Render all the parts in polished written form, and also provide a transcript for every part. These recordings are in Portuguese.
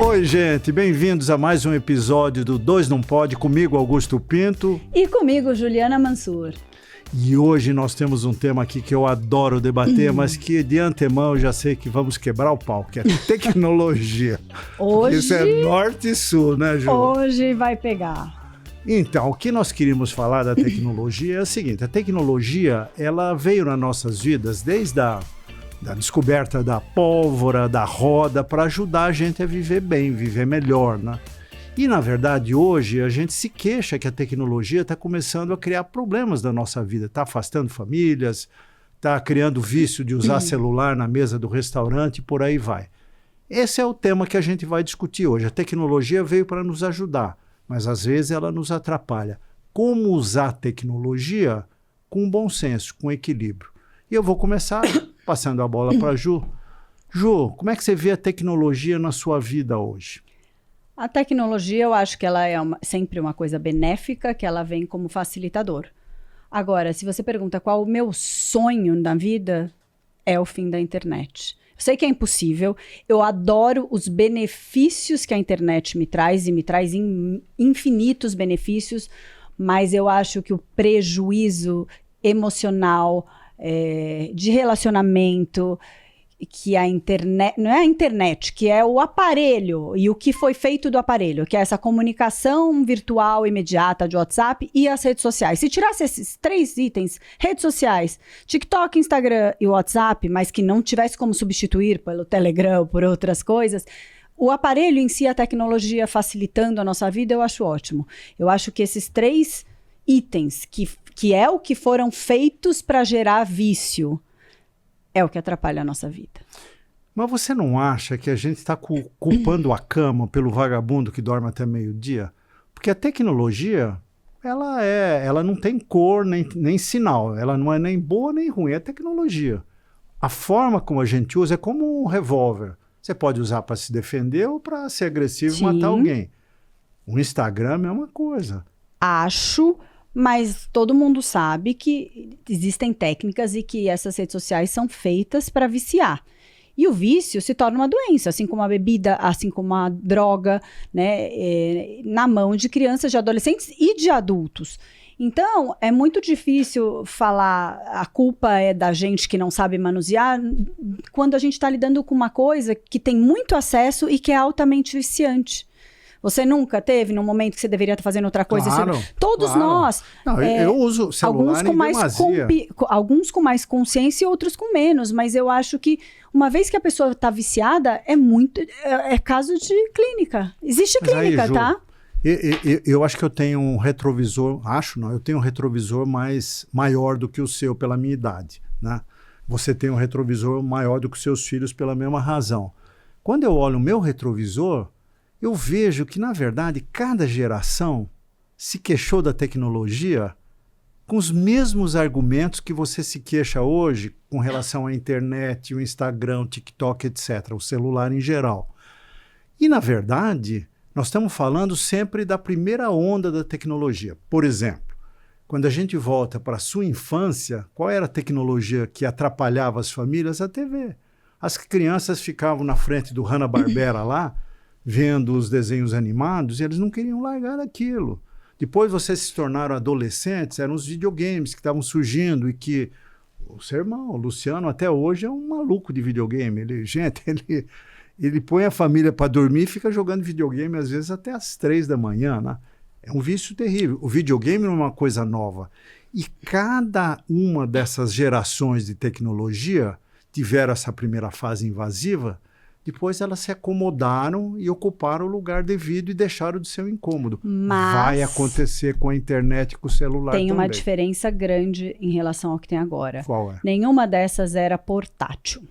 Oi, gente, bem-vindos a mais um episódio do Dois Não Pode, comigo, Augusto Pinto. E comigo, Juliana Mansur. E hoje nós temos um tema aqui que eu adoro debater, mas que de antemão eu já sei que vamos quebrar o pau, que é tecnologia. Hoje... Isso é norte e sul, né, Ju? Hoje vai pegar. Então, o que nós queríamos falar da tecnologia é o seguinte, a tecnologia, ela veio nas nossas vidas desde da descoberta da pólvora, da roda, para ajudar a gente a viver bem, viver melhor, né? E, na verdade, hoje a gente se queixa que a tecnologia está começando a criar problemas da nossa vida, está afastando famílias, está criando vício de usar celular na mesa do restaurante e por aí vai. Esse é o tema que a gente vai discutir hoje. A tecnologia veio para nos ajudar, mas às vezes ela nos atrapalha. Como usar a tecnologia com bom senso, com equilíbrio? E eu vou começar passando a bola para a Ju. Ju, como é que você vê a tecnologia na sua vida hoje? A tecnologia, eu acho que ela é sempre uma coisa benéfica, que ela vem como facilitador. Agora, se você pergunta qual o meu sonho na vida, é o fim da internet. Eu sei que é impossível, eu adoro os benefícios que a internet me traz, e me traz infinitos benefícios, mas eu acho que o prejuízo emocional, de relacionamento, que a internet, não é a internet, que é o aparelho e o que foi feito do aparelho, que é essa comunicação virtual imediata de WhatsApp e as redes sociais. Se tirasse esses 3 itens, redes sociais, TikTok, Instagram e WhatsApp, mas que não tivesse como substituir pelo Telegram, por outras coisas, o aparelho em si, a tecnologia facilitando a nossa vida, eu acho ótimo. Eu acho que esses 3 itens, que é o que foram feitos para gerar vício, é o que atrapalha a nossa vida. Mas você não acha que a gente está culpando a cama pelo vagabundo que dorme até meio-dia? Porque a tecnologia, ela não tem cor nem sinal. Ela não é nem boa nem ruim, é tecnologia. A forma como a gente usa é como um revólver. Você pode usar para se defender ou para ser agressivo e matar alguém. O Instagram é uma coisa. Acho... Mas todo mundo sabe que existem técnicas e que essas redes sociais são feitas para viciar. E o vício se torna uma doença, assim como a bebida, assim como a droga, né, na mão de crianças, de adolescentes e de adultos. Então, é muito difícil falar a culpa é da gente que não sabe manusear, quando a gente está lidando com uma coisa que tem muito acesso e que é altamente viciante. Você nunca teve num momento que você deveria estar fazendo outra coisa? Claro, todos claro. nós. Não, eu uso celular alguns com mais consciência e outros com menos. Mas eu acho que uma vez que a pessoa está viciada, é caso de clínica. Existe clínica, aí, Ju, tá? Eu acho que eu tenho um retrovisor, eu tenho um retrovisor maior do que o seu pela minha idade, né? Você tem um retrovisor maior do que os seus filhos pela mesma razão. Quando eu olho o meu retrovisor, eu vejo que, na verdade, cada geração se queixou da tecnologia com os mesmos argumentos que você se queixa hoje com relação à internet, o Instagram, o TikTok, etc., o celular em geral. E, na verdade, nós estamos falando sempre da primeira onda da tecnologia. Por exemplo, quando a gente volta para a sua infância, qual era a tecnologia que atrapalhava as famílias? A TV. As crianças ficavam na frente do Hanna-Barbera lá, vendo os desenhos animados, e eles não queriam largar aquilo. Depois vocês se tornaram adolescentes, eram os videogames que estavam surgindo e que o seu irmão, o Luciano, até hoje é um maluco de videogame. Ele põe a família para dormir e fica jogando videogame às vezes até às 3 da manhã, né? É um vício terrível. O videogame não é uma coisa nova. E cada uma dessas gerações de tecnologia tiveram essa primeira fase invasiva. Depois elas se acomodaram e ocuparam o lugar devido e deixaram de ser um incômodo. Mas vai acontecer com a internet e com o celular também. Tem uma diferença grande em relação ao que tem agora. Qual é? Nenhuma dessas era portátil.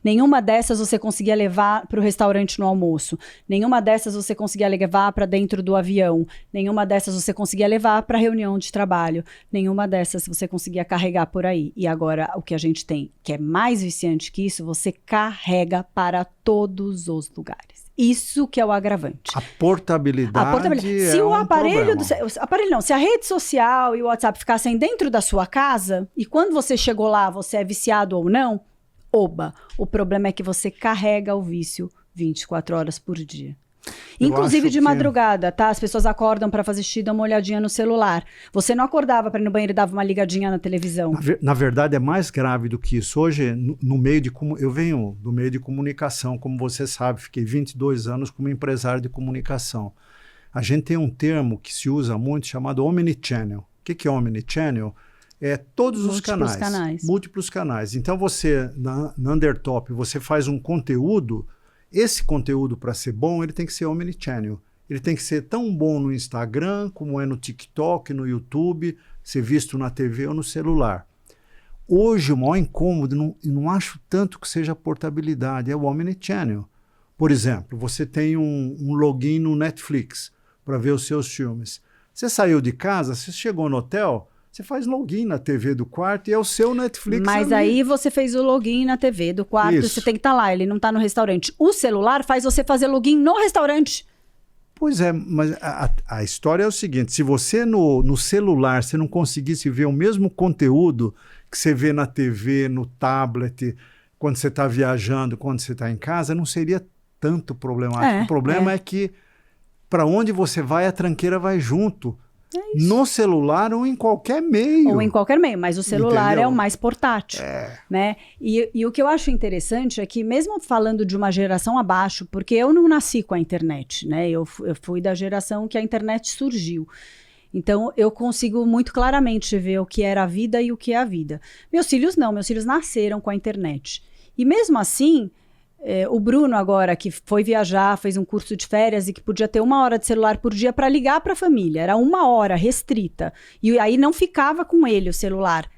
Nenhuma dessas você conseguia levar para o restaurante no almoço. Nenhuma dessas você conseguia levar para dentro do avião. Nenhuma dessas você conseguia levar para reunião de trabalho. Nenhuma dessas você conseguia carregar por aí. E agora o que a gente tem, que é mais viciante que isso, você carrega para todos os lugares. Isso que é o agravante. A portabilidade. Se o aparelho, se a rede social e o WhatsApp ficassem dentro da sua casa, e quando você chegou lá, você é viciado ou não, oba. O problema é que você carrega o vício 24 horas por dia. Eu Inclusive acho de que- madrugada, tá? As pessoas acordam para fazer xixi, dão uma olhadinha no celular. Você não acordava para ir no banheiro e dava uma ligadinha na televisão. Na verdade, é mais grave do que isso. Hoje, no meio de eu venho do meio de comunicação, como você sabe, fiquei 22 anos como empresário de comunicação. A gente tem um termo que se usa muito chamado omnichannel. O que é omnichannel? É todos os canais. Múltiplos canais. Então, você, na Undertop, você faz um conteúdo. Esse conteúdo, para ser bom, ele tem que ser omnichannel. Ele tem que ser tão bom no Instagram, como é no TikTok, no YouTube, ser visto na TV ou no celular. Hoje, o maior incômodo, não acho tanto que seja a portabilidade, é o omnichannel. Por exemplo, você tem um login no Netflix para ver os seus filmes. Você saiu de casa, você chegou no hotel, você faz login na TV do quarto e é o seu Netflix. Mas ali. aí você fez o login na TV do quarto, Isso. você tem que estar lá, ele não está no restaurante. O celular faz você fazer login no restaurante. Pois é, mas a história é o seguinte, se você no celular, você não conseguisse ver o mesmo conteúdo que você vê na TV, no tablet, quando você está viajando, quando você está em casa, não seria tanto problemático. O problema é que para onde você vai, a tranqueira vai junto. No celular ou em qualquer meio. Ou em qualquer meio, mas o celular Entendeu? é o mais portátil. Né? E o que eu acho interessante é que, mesmo falando de uma geração abaixo, porque eu não nasci com a internet, né? Eu fui da geração que a internet surgiu. Então, eu consigo muito claramente ver o que era a vida e o que é a vida. Meus filhos não, meus filhos nasceram com a internet. E mesmo assim, o Bruno agora, que foi viajar, fez um curso de férias e que podia ter 1 hora de celular por dia para ligar para a família. Era 1 hora restrita. E aí não ficava com ele o celular.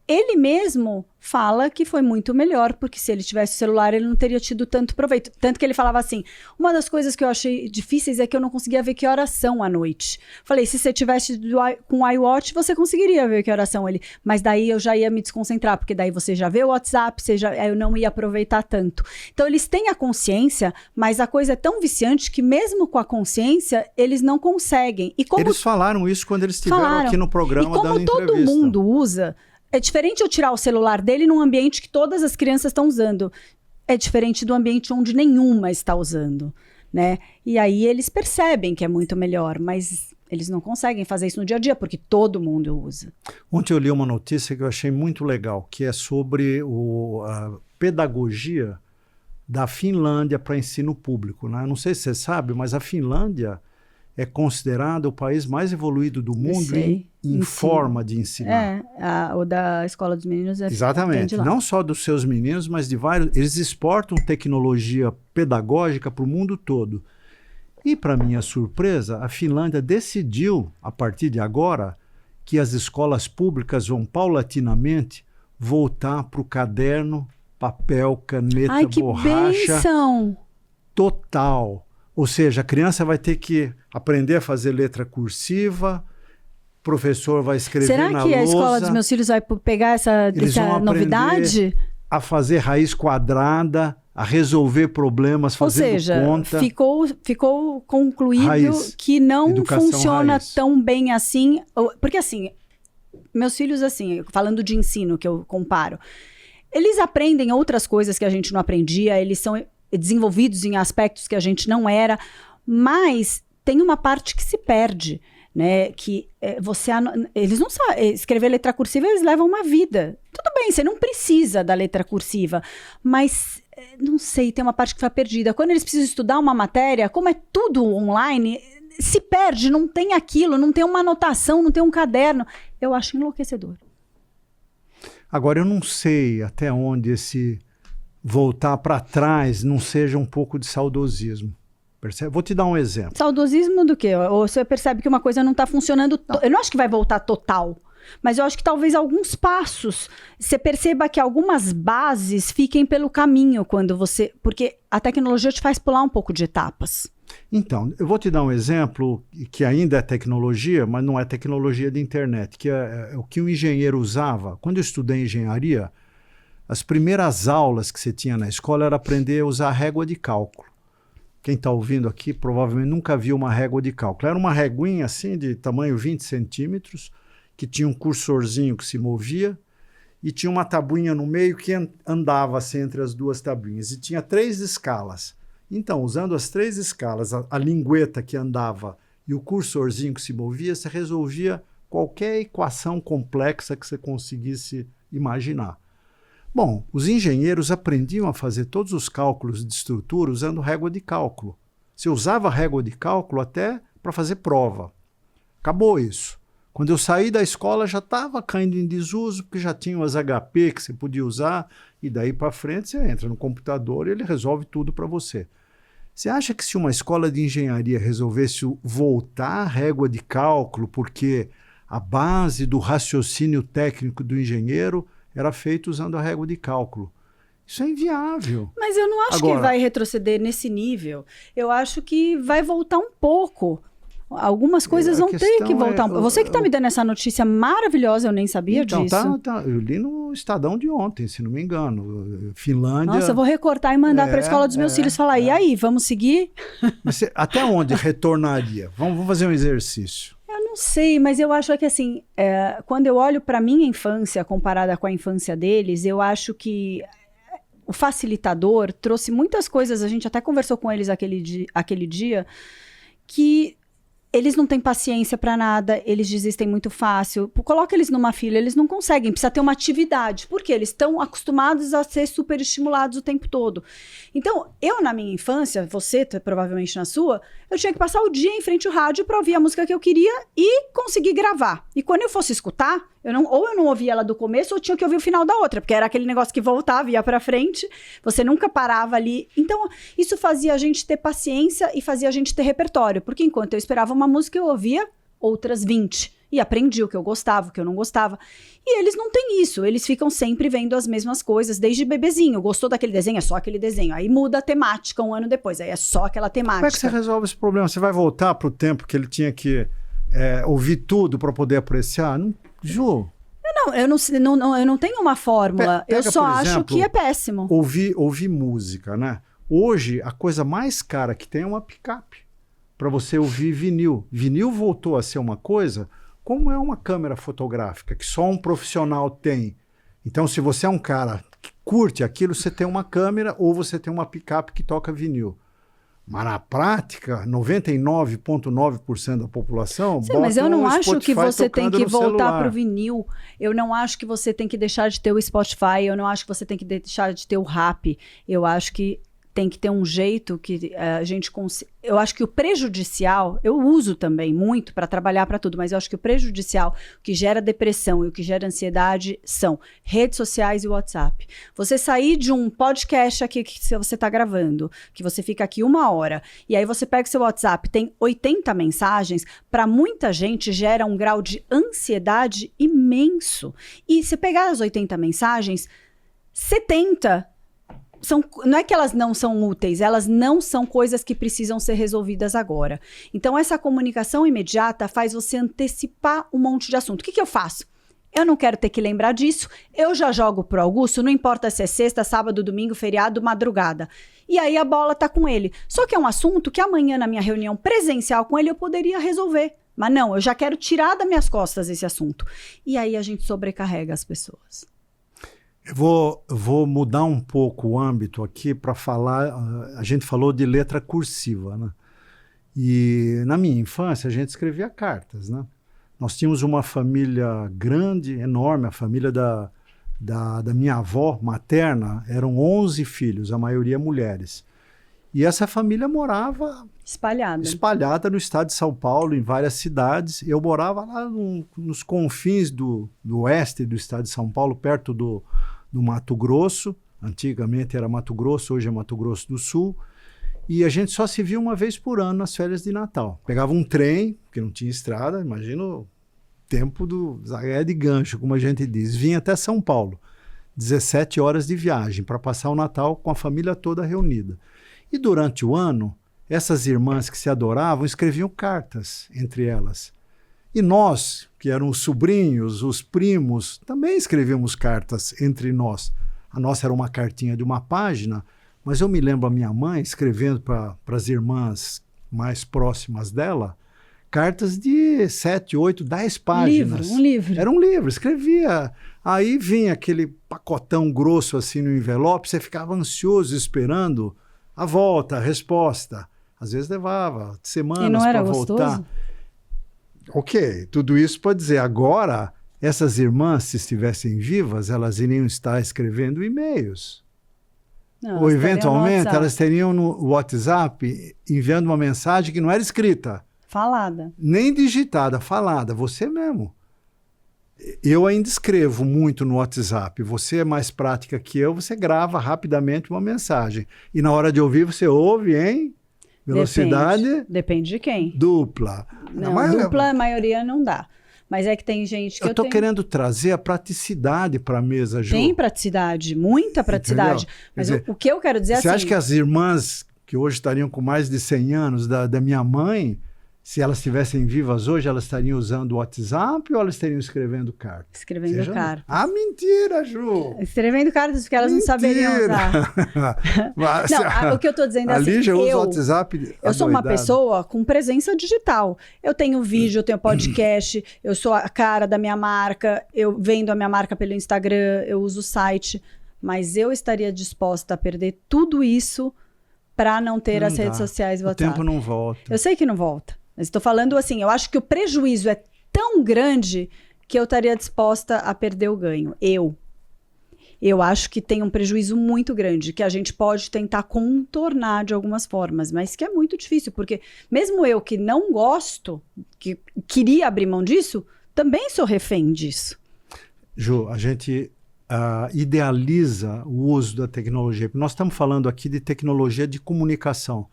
Ele mesmo fala que foi muito melhor, porque se ele tivesse o celular, ele não teria tido tanto proveito. Tanto que ele falava assim, uma das coisas que eu achei difíceis é que eu não conseguia ver que horas são à noite. Falei, se você tivesse com o iWatch, você conseguiria ver que horas são. Ele, mas daí eu já ia me desconcentrar, porque daí você já vê o WhatsApp, eu não ia aproveitar tanto. Então, eles têm a consciência, mas a coisa é tão viciante que mesmo com a consciência, eles não conseguem. E como eles falaram isso quando eles estiveram aqui no programa dando entrevista. E como todo mundo usa... É diferente eu tirar o celular dele num ambiente que todas as crianças estão usando. É diferente do ambiente onde nenhuma está usando, né? E aí eles percebem que é muito melhor, mas eles não conseguem fazer isso no dia a dia, porque todo mundo usa. Ontem eu li uma notícia que eu achei muito legal, que é sobre a pedagogia da Finlândia para ensino público, né? Eu não sei se você sabe, mas a Finlândia é considerado o país mais evoluído do mundo em forma de ensinar. O da Escola dos Meninos é exatamente, não só dos seus meninos, mas de vários. Eles exportam tecnologia pedagógica para o mundo todo. E, para minha surpresa, a Finlândia decidiu, a partir de agora, que as escolas públicas vão paulatinamente voltar para o caderno, papel, caneta, borracha. Benção! Total. Ou seja, a criança vai ter que aprender a fazer letra cursiva, o professor vai escrever na lousa. Será que a escola dos meus filhos vai pegar essa novidade? A fazer raiz quadrada, a resolver problemas fazendo conta. Ou seja, ficou concluído que não funciona tão bem assim. Porque assim, meus filhos, assim, falando de ensino que eu comparo, eles aprendem outras coisas que a gente não aprendia, eles são desenvolvidos em aspectos que a gente não era, mas tem uma parte que se perde, né? Que eles não sabem escrever letra cursiva, eles levam uma vida. Tudo bem, você não precisa da letra cursiva, mas não sei, tem uma parte que foi perdida. Quando eles precisam estudar uma matéria, como é tudo online, se perde, não tem aquilo, não tem uma anotação, não tem um caderno. Eu acho enlouquecedor. Agora, eu não sei até onde esse voltar para trás não seja um pouco de saudosismo. Percebe? Vou te dar um exemplo. Saudosismo do quê? Ou você percebe que uma coisa não está funcionando... Eu não acho que vai voltar total, mas eu acho que talvez alguns passos, você perceba que algumas bases fiquem pelo caminho quando você... Porque a tecnologia te faz pular um pouco de etapas. Então, eu vou te dar um exemplo que ainda é tecnologia, mas não é tecnologia de internet, que é o que o engenheiro usava. Quando eu estudei engenharia, as primeiras aulas que você tinha na escola era aprender a usar régua de cálculo. Quem está ouvindo aqui provavelmente nunca viu uma régua de cálculo. Era uma reguinha assim de tamanho 20 centímetros, que tinha um cursorzinho que se movia e tinha uma tabuinha no meio que andava assim entre as duas tabuinhas. E tinha 3 escalas. Então, usando as 3 escalas, a lingueta que andava e o cursorzinho que se movia, você resolvia qualquer equação complexa que você conseguisse imaginar. Bom, os engenheiros aprendiam a fazer todos os cálculos de estrutura usando régua de cálculo. Você usava régua de cálculo até para fazer prova. Acabou isso. Quando eu saí da escola já estava caindo em desuso, porque já tinha as HP que você podia usar, e daí para frente você entra no computador e ele resolve tudo para você. Você acha que se uma escola de engenharia resolvesse voltar à régua de cálculo, porque a base do raciocínio técnico do engenheiro era feita usando a régua de cálculo? Isso é inviável. Mas eu não acho que vai retroceder nesse nível. Eu acho que vai voltar um pouco. Algumas coisas vão ter que voltar. Você que está me dando essa notícia maravilhosa, eu nem sabia disso. Eu li no Estadão de ontem, se não me engano. Finlândia... Nossa, eu vou recortar e mandar para a escola dos meus filhos falar, e aí, vamos seguir? Mas até onde retornaria? Vamos fazer um exercício. Eu não sei, mas eu acho que assim, quando eu olho para a minha infância comparada com a infância deles, eu acho que o facilitador trouxe muitas coisas, a gente até conversou com eles aquele dia, que eles não têm paciência para nada, eles desistem muito fácil. Coloca eles numa fila, eles não conseguem, precisa ter uma atividade, porque eles estão acostumados a ser super estimulados o tempo todo. Então, eu na minha infância, você provavelmente na sua, eu tinha que passar o dia em frente ao rádio para ouvir a música que eu queria e conseguir gravar. E quando eu fosse escutar, ou eu não ouvia ela do começo, ou tinha que ouvir o final da outra, porque era aquele negócio que voltava, ia pra frente, você nunca parava ali. Então, isso fazia a gente ter paciência e fazia a gente ter repertório, porque enquanto eu esperava uma música, eu ouvia outras 20. E aprendi o que eu gostava, o que eu não gostava. E eles não têm isso, eles ficam sempre vendo as mesmas coisas, desde bebezinho. Gostou daquele desenho? É só aquele desenho. Aí muda a temática um ano depois, aí é só aquela temática. Como é que você resolve esse problema? Você vai voltar pro tempo que ele tinha que ouvir tudo para poder apreciar? Não, Ju... Eu não tenho uma fórmula. Eu só acho que é péssimo. Ouvir música, né? Hoje, a coisa mais cara que tem é uma picape para você ouvir vinil. Vinil voltou a ser uma coisa como é uma câmera fotográfica, que só um profissional tem. Então, se você é um cara que curte aquilo, você tem uma câmera ou você tem uma picape que toca vinil. Mas na prática, 99,9% da população... Sim, mas eu não acho que você tem que voltar para o vinil. Eu não acho que você tem que deixar de ter o Spotify. Eu não acho que você tem que deixar de ter o rap. Eu acho que tem que ter um jeito que a gente consiga... Eu acho que o prejudicial, eu uso também muito para trabalhar para tudo, mas eu acho que o prejudicial, o que gera depressão e o que gera ansiedade são redes sociais e WhatsApp. Você sair de um podcast aqui que você está gravando, que você fica aqui 1 hora, e aí você pega o seu WhatsApp, tem 80 mensagens, para muita gente gera um grau de ansiedade imenso. E se pegar as 80 mensagens, 70... não é que elas não são úteis, elas não são coisas que precisam ser resolvidas agora. Então, essa comunicação imediata faz você antecipar um monte de assunto. O que eu faço? Eu não quero ter que lembrar disso, eu já jogo pro Augusto, não importa se é sexta, sábado, domingo, feriado, madrugada. E aí a bola tá com ele. Só que é um assunto que amanhã, na minha reunião presencial com ele, eu poderia resolver. Mas não, eu já quero tirar das minhas costas esse assunto. E aí a gente sobrecarrega as pessoas. Eu vou mudar um pouco o âmbito aqui para falar... A gente falou de letra cursiva, né? E na minha infância a gente escrevia cartas, né? Nós tínhamos uma família grande, enorme, a família da minha avó materna, eram 11 filhos, a maioria mulheres. E essa família morava... Espalhada no estado de São Paulo, em várias cidades. Eu morava lá nos confins do oeste do estado de São Paulo, perto do Mato Grosso. Antigamente era Mato Grosso, hoje é Mato Grosso do Sul. E a gente só se via uma vez por ano nas férias de Natal. Pegava um trem, porque não tinha estrada, imagina o tempo do zagué de gancho, como a gente diz. Vinha até São Paulo, 17 horas de viagem, para passar o Natal com a família toda reunida. E durante o ano, essas irmãs que se adoravam escreviam cartas entre elas. E nós, que eram os sobrinhos, os primos, também escrevíamos cartas entre nós. A nossa era uma cartinha de uma página, mas eu me lembro a minha mãe escrevendo para as irmãs mais próximas dela, cartas de 7, 8, 10 páginas. Um livro. Era um livro, escrevia. Aí vinha aquele pacotão grosso assim no envelope, você ficava ansioso esperando A volta, a resposta. Às vezes levava semanas E não era para voltar. gostoso? Ok, tudo isso para dizer, agora, essas irmãs, se estivessem vivas, elas iriam estar escrevendo e-mails. Não, Ou, elas estariam no eventualmente, WhatsApp. elas teriam no WhatsApp enviando uma mensagem que não era escrita, Falada. nem digitada, falada, você mesmo. Eu ainda escrevo muito no WhatsApp. Você é mais prática que eu, você grava rapidamente uma mensagem. E na hora de ouvir, você ouve em velocidade Depende de quem. dupla. Não, Mas dupla, a maioria não dá. Mas é que tem gente que eu estou tenho... querendo trazer a praticidade para a mesa, Ju. Tem praticidade, muita praticidade. Entendeu? Mas Quer dizer, o que eu quero dizer é Você assim... acha que as irmãs que hoje estariam com mais de 100 anos da minha mãe, se elas estivessem vivas hoje, elas estariam usando o WhatsApp ou elas estariam escrevendo carta? Escrevendo Seja- cartas. Ah, mentira, Ju! Escrevendo cartas porque elas não saberiam usar. Mas, Não, o que eu estou dizendo é a assim, Lígia usa o WhatsApp eu sou uma adoidada. pessoa com presença digital. Eu tenho vídeo, eu tenho podcast, eu sou a cara da minha marca, eu vendo a minha marca pelo Instagram, eu uso o site. Mas eu estaria disposta a perder tudo isso para não ter Não as redes dá. sociais e O WhatsApp. tempo não volta. Eu sei que não volta. Mas estou falando assim, eu acho que o prejuízo é tão grande que eu estaria disposta a perder o ganho. Eu acho que tem um prejuízo muito grande, que a gente pode tentar contornar de algumas formas, mas que é muito difícil, porque mesmo eu que não gosto, que queria abrir mão disso, também sou refém disso. Ju, a gente idealiza o uso da tecnologia. Nós estamos falando aqui de tecnologia de comunicação,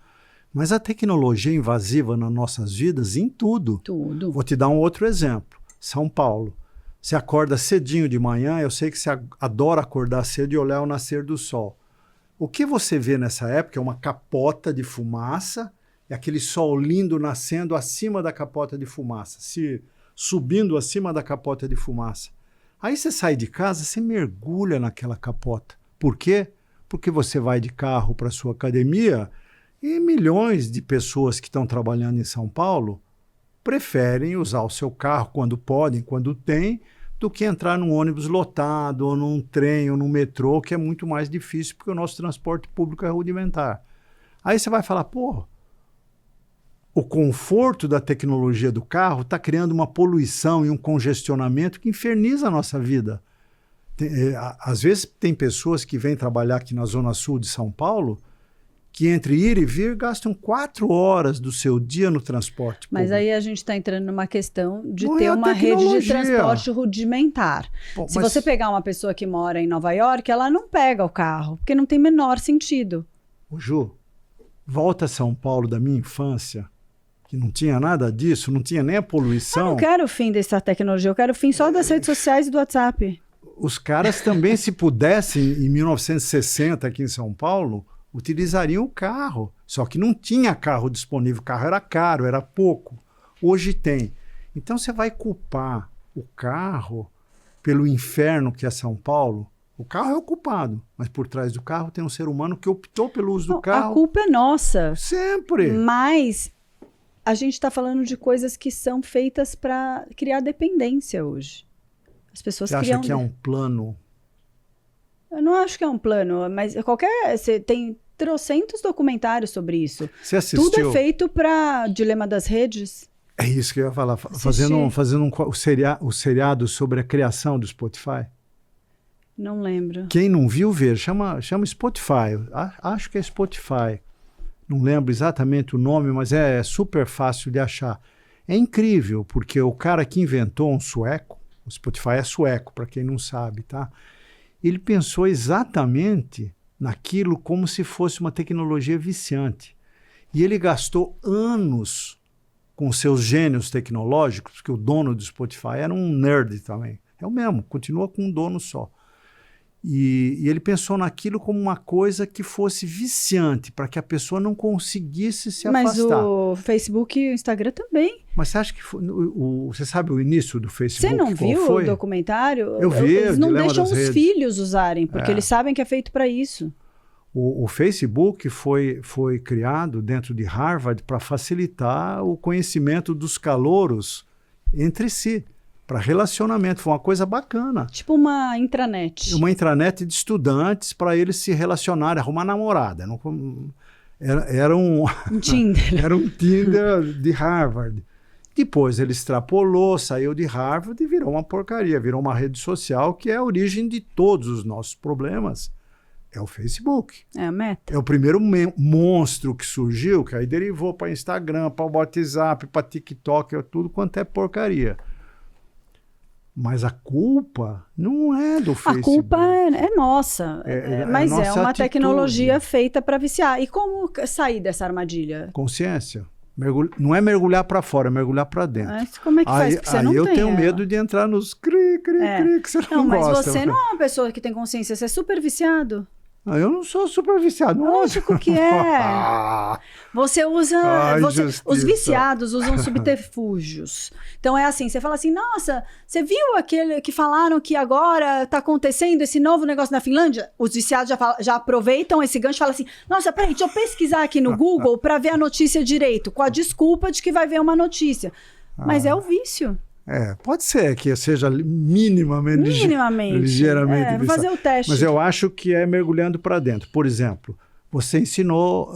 mas a tecnologia é invasiva nas nossas vidas em tudo. Tudo. Vou te dar um outro exemplo. São Paulo. Você acorda cedinho de manhã, eu sei que você adora acordar cedo e olhar o nascer do sol. O que você vê nessa época é uma capota de fumaça e aquele sol lindo nascendo acima da capota de fumaça, se subindo acima da capota de fumaça. Aí você sai de casa, você mergulha naquela capota. Por quê? Porque você vai de carro para a sua academia e milhões de pessoas que estão trabalhando em São Paulo preferem usar o seu carro quando podem, quando tem, do que entrar num ônibus lotado, ou num trem, ou num metrô, que é muito mais difícil, porque o nosso transporte público é rudimentar. Aí você vai falar, pô, o conforto da tecnologia do carro está criando uma poluição e um congestionamento que inferniza a nossa vida. Às vezes tem pessoas que vêm trabalhar aqui na Zona Sul de São Paulo que entre ir e vir gastam 4 horas do seu dia no transporte público. Mas aí a gente está entrando numa questão de Não é ter a uma rede de tecnologia. transporte rudimentar. Bom, Se mas- você pegar uma pessoa que mora em Nova York, ela não pega o carro, porque não tem menor sentido. Ô, Ju, volta a São Paulo da minha infância, que não tinha nada disso, não tinha nem a Eu poluição. não quero o fim dessa tecnologia, eu quero o fim só das redes sociais e do WhatsApp. Os caras também, se pudessem, em 1960, aqui em São Paulo, utilizariam o carro. Só que não tinha carro disponível, o carro era caro, era pouco. Hoje tem. Então você vai culpar o carro pelo inferno que é São Paulo? O carro é o culpado, mas por trás do carro tem um ser humano que optou pelo uso do Não, carro a culpa é nossa, sempre. mas a gente está falando de coisas que são feitas para criar dependência hoje. As pessoas Você acha criam... que é um plano? Eu não acho que é um plano, mas você tem trocentos documentários sobre isso. Você assistiu? Tudo é feito para Dilema das Redes. É isso que eu ia falar. Assisti. Fazendo o seriado sobre a criação do Spotify. Não lembro. Quem não viu, ver. Chama Spotify. Acho que é Spotify. Não lembro exatamente o nome, mas é super fácil de achar. É incrível, porque o cara que inventou um sueco, o Spotify é sueco, para quem não sabe, tá? Ele pensou exatamente naquilo como se fosse uma tecnologia viciante. E ele gastou anos com seus gênios tecnológicos, porque o dono do Spotify era um nerd também. É o mesmo, continua com um dono só. E ele pensou naquilo como uma coisa que fosse viciante, para que a pessoa não conseguisse se Mas afastar. o Facebook e o Instagram também. Mas você acha que você sabe o início do Facebook? Você não qual viu foi? o documentário? Eu vi, Eles o não Dilema deixam das os Redes. filhos usarem, porque É. eles sabem que é feito para isso. O Facebook foi criado dentro de Harvard para facilitar o conhecimento dos calouros entre si, para relacionamento. Foi uma coisa bacana. Tipo uma intranet. Uma intranet de estudantes para eles se relacionarem, arrumar namorada. Era um Tinder. era um Tinder de Harvard. Depois ele extrapolou, saiu de Harvard e virou uma porcaria, virou uma rede social que é a origem de todos os nossos problemas. É o Facebook. É a Meta. É o primeiro monstro que surgiu, que aí derivou para Instagram, para o WhatsApp, para TikTok, tudo quanto é porcaria. Mas a culpa não é do Facebook. A culpa é nossa, mas nossa é uma atitude. Tecnologia feita para viciar. E como sair dessa armadilha? Consciência. Não é mergulhar para fora, é mergulhar para dentro. Como é que faz? Porque você não eu tem tenho ela. medo de entrar nos cri, que você não mas gosta. você não é uma pessoa que tem consciência, você é super viciado. Eu não sou super viciado. Lógico que é. Você usa... os viciados usam subterfúgios. Então é assim, você fala assim, nossa, você viu aquele que falaram que agora está acontecendo esse novo negócio na Finlândia? Os viciados já aproveitam esse gancho e falam assim, nossa, peraí, deixa eu pesquisar aqui no Google para ver a notícia direito, com a desculpa de que vai ver uma notícia. Mas é o vício. Pode ser que seja minimamente ligeiramente vou fazer o teste. Mas eu acho que é mergulhando para dentro. Por exemplo, você ensinou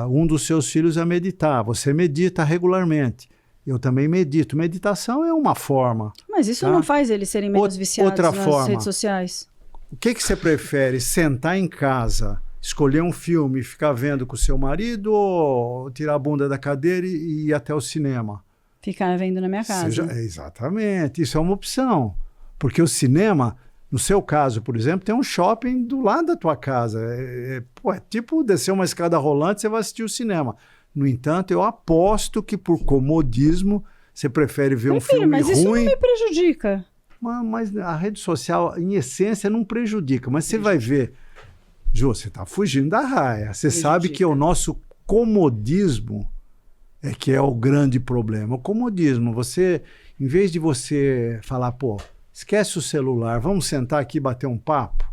um dos seus filhos a meditar. Você medita regularmente. Eu também medito. Meditação é uma forma. Mas isso não faz eles serem menos viciados nas redes sociais. O que você prefere? Sentar em casa, escolher um filme e ficar vendo com o seu marido ou tirar a bunda da cadeira e ir até o cinema? Ficar vendo na minha casa. Exatamente, isso é uma opção. Porque o cinema, no seu caso, por exemplo, tem um shopping do lado da tua casa. É tipo descer uma escada rolante, você vai assistir o cinema. No entanto, eu aposto que por comodismo, você prefere ver um filme mas ruim. Isso não me prejudica. Mas a rede social, em essência, não prejudica. Mas você vai ver... Ju, você está fugindo da raia. Você sabe que o nosso comodismo... que é o grande problema. O comodismo, em vez de você falar, esquece o celular, vamos sentar aqui e bater um papo,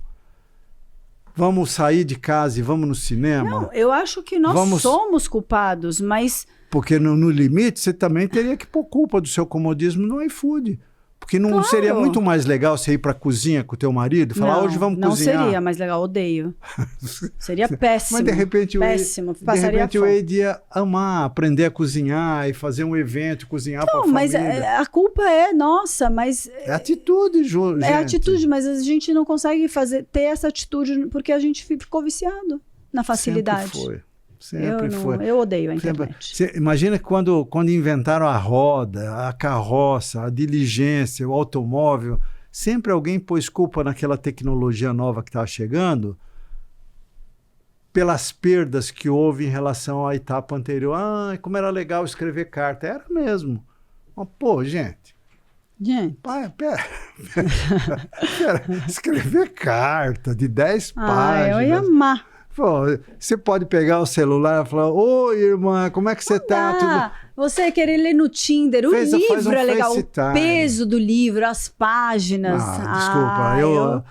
vamos sair de casa e vamos no cinema. Não, eu acho que nós somos culpados, mas... Porque no limite, você também teria que pôr culpa do seu comodismo no iFood. Porque não seria muito mais legal você ir para a cozinha com o teu marido e falar, hoje vamos cozinhar? Não seria mais legal, odeio. Seria péssimo. Mas de repente passaria o Ed ia amar, aprender a cozinhar e fazer um evento, cozinhar para a família. Mas a culpa é nossa, mas... É atitude, Ju, gente. É atitude, mas a gente não consegue ter essa atitude porque a gente ficou viciado na facilidade. Sempre foi. Eu odeio a internet. Você imagina que quando inventaram a roda, a carroça, a diligência, o automóvel, sempre alguém pôs culpa naquela tecnologia nova que estava chegando pelas perdas que houve em relação à etapa anterior. Como era legal escrever carta. Era mesmo. Mas, gente... Pera. Escrever carta de 10 páginas. Eu ia amar. Você pode pegar o celular e falar, oi, irmã, como é que você tá? Você querer ler no Tinder, o livro é legal, o peso do livro, as páginas. Desculpa,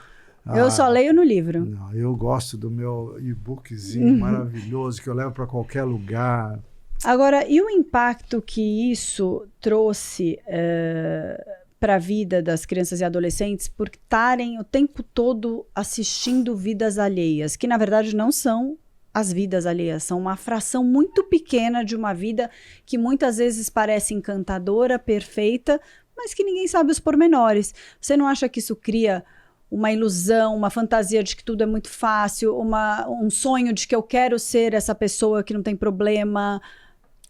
eu só leio no livro. Não, eu gosto do meu e-bookzinho maravilhoso que eu levo para qualquer lugar. Agora, e o impacto que isso trouxe para a vida das crianças e adolescentes por estarem o tempo todo assistindo vidas alheias, que na verdade não são as vidas alheias, são uma fração muito pequena de uma vida que muitas vezes parece encantadora, perfeita, mas que ninguém sabe os pormenores. Você não acha que isso cria uma ilusão, uma fantasia de que tudo é muito fácil, um sonho de que eu quero ser essa pessoa que não tem problema?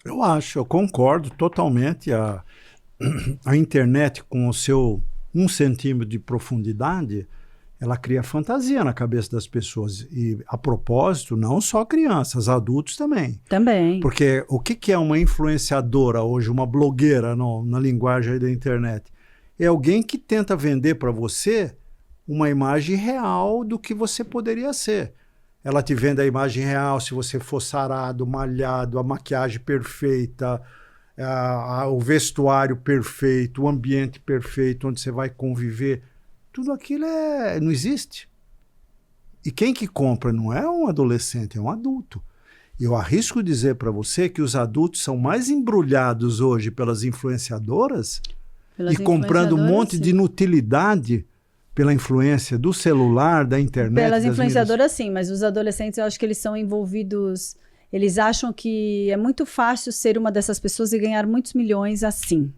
Eu concordo totalmente. A internet, com o seu 1 centímetro de profundidade, ela cria fantasia na cabeça das pessoas. E, a propósito, não só crianças, adultos também. Também. Porque o que é uma influenciadora hoje, uma blogueira na linguagem aí da internet? É alguém que tenta vender para você uma imagem real do que você poderia ser. Ela te vende a imagem real se você for sarado, malhado, a maquiagem perfeita, o vestuário perfeito, o ambiente perfeito, onde você vai conviver. Tudo aquilo não existe. E quem que compra não é um adolescente, é um adulto. E eu arrisco dizer para você que os adultos são mais embrulhados hoje pelas influenciadoras e comprando um monte de inutilidade pela influência do celular, da internet. Pelas influenciadoras, sim, mas os adolescentes eu acho que eles são envolvidos Eles acham que é muito fácil ser uma dessas pessoas e ganhar muitos milhões assim.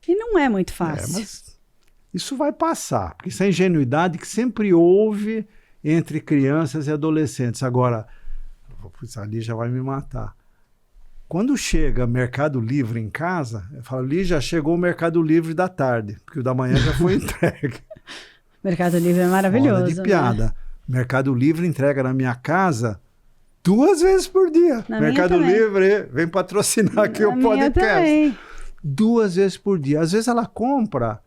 E não é muito fácil. Mas isso vai passar, porque isso é ingenuidade que sempre houve entre crianças e adolescentes. Agora, ali já vai me matar. Quando chega Mercado Livre em casa, eu falo, ali já chegou o Mercado Livre da tarde, porque o da manhã já foi entregue. Mercado Livre é maravilhoso. Fora de piada. Né? Mercado Livre entrega na minha casa 2 vezes por dia. Na Mercado Livre vem patrocinar aqui o podcast. 2 vezes por dia. Às vezes ela compra.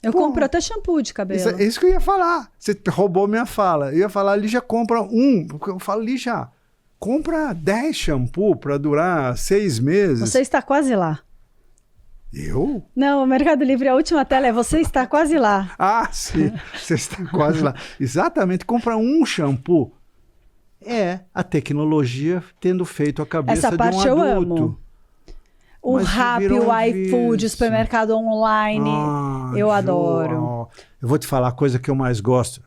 Eu compro até shampoo de cabelo. Isso que eu ia falar. Você roubou minha fala. Eu ia falar, Lígia compra um. Porque eu falo, Lígia, compra 10 shampoo para durar 6 meses. Você está quase lá. Eu? Não, o Mercado Livre, a última tela é você está quase lá. Ah, sim. Você está quase lá. Exatamente. Compra um shampoo. É a tecnologia tendo feito a cabeça Essa parte de um adulto. Eu amo. O Rappi, o iFood, o supermercado online. Eu adoro. Eu vou te falar a coisa que eu mais gosto.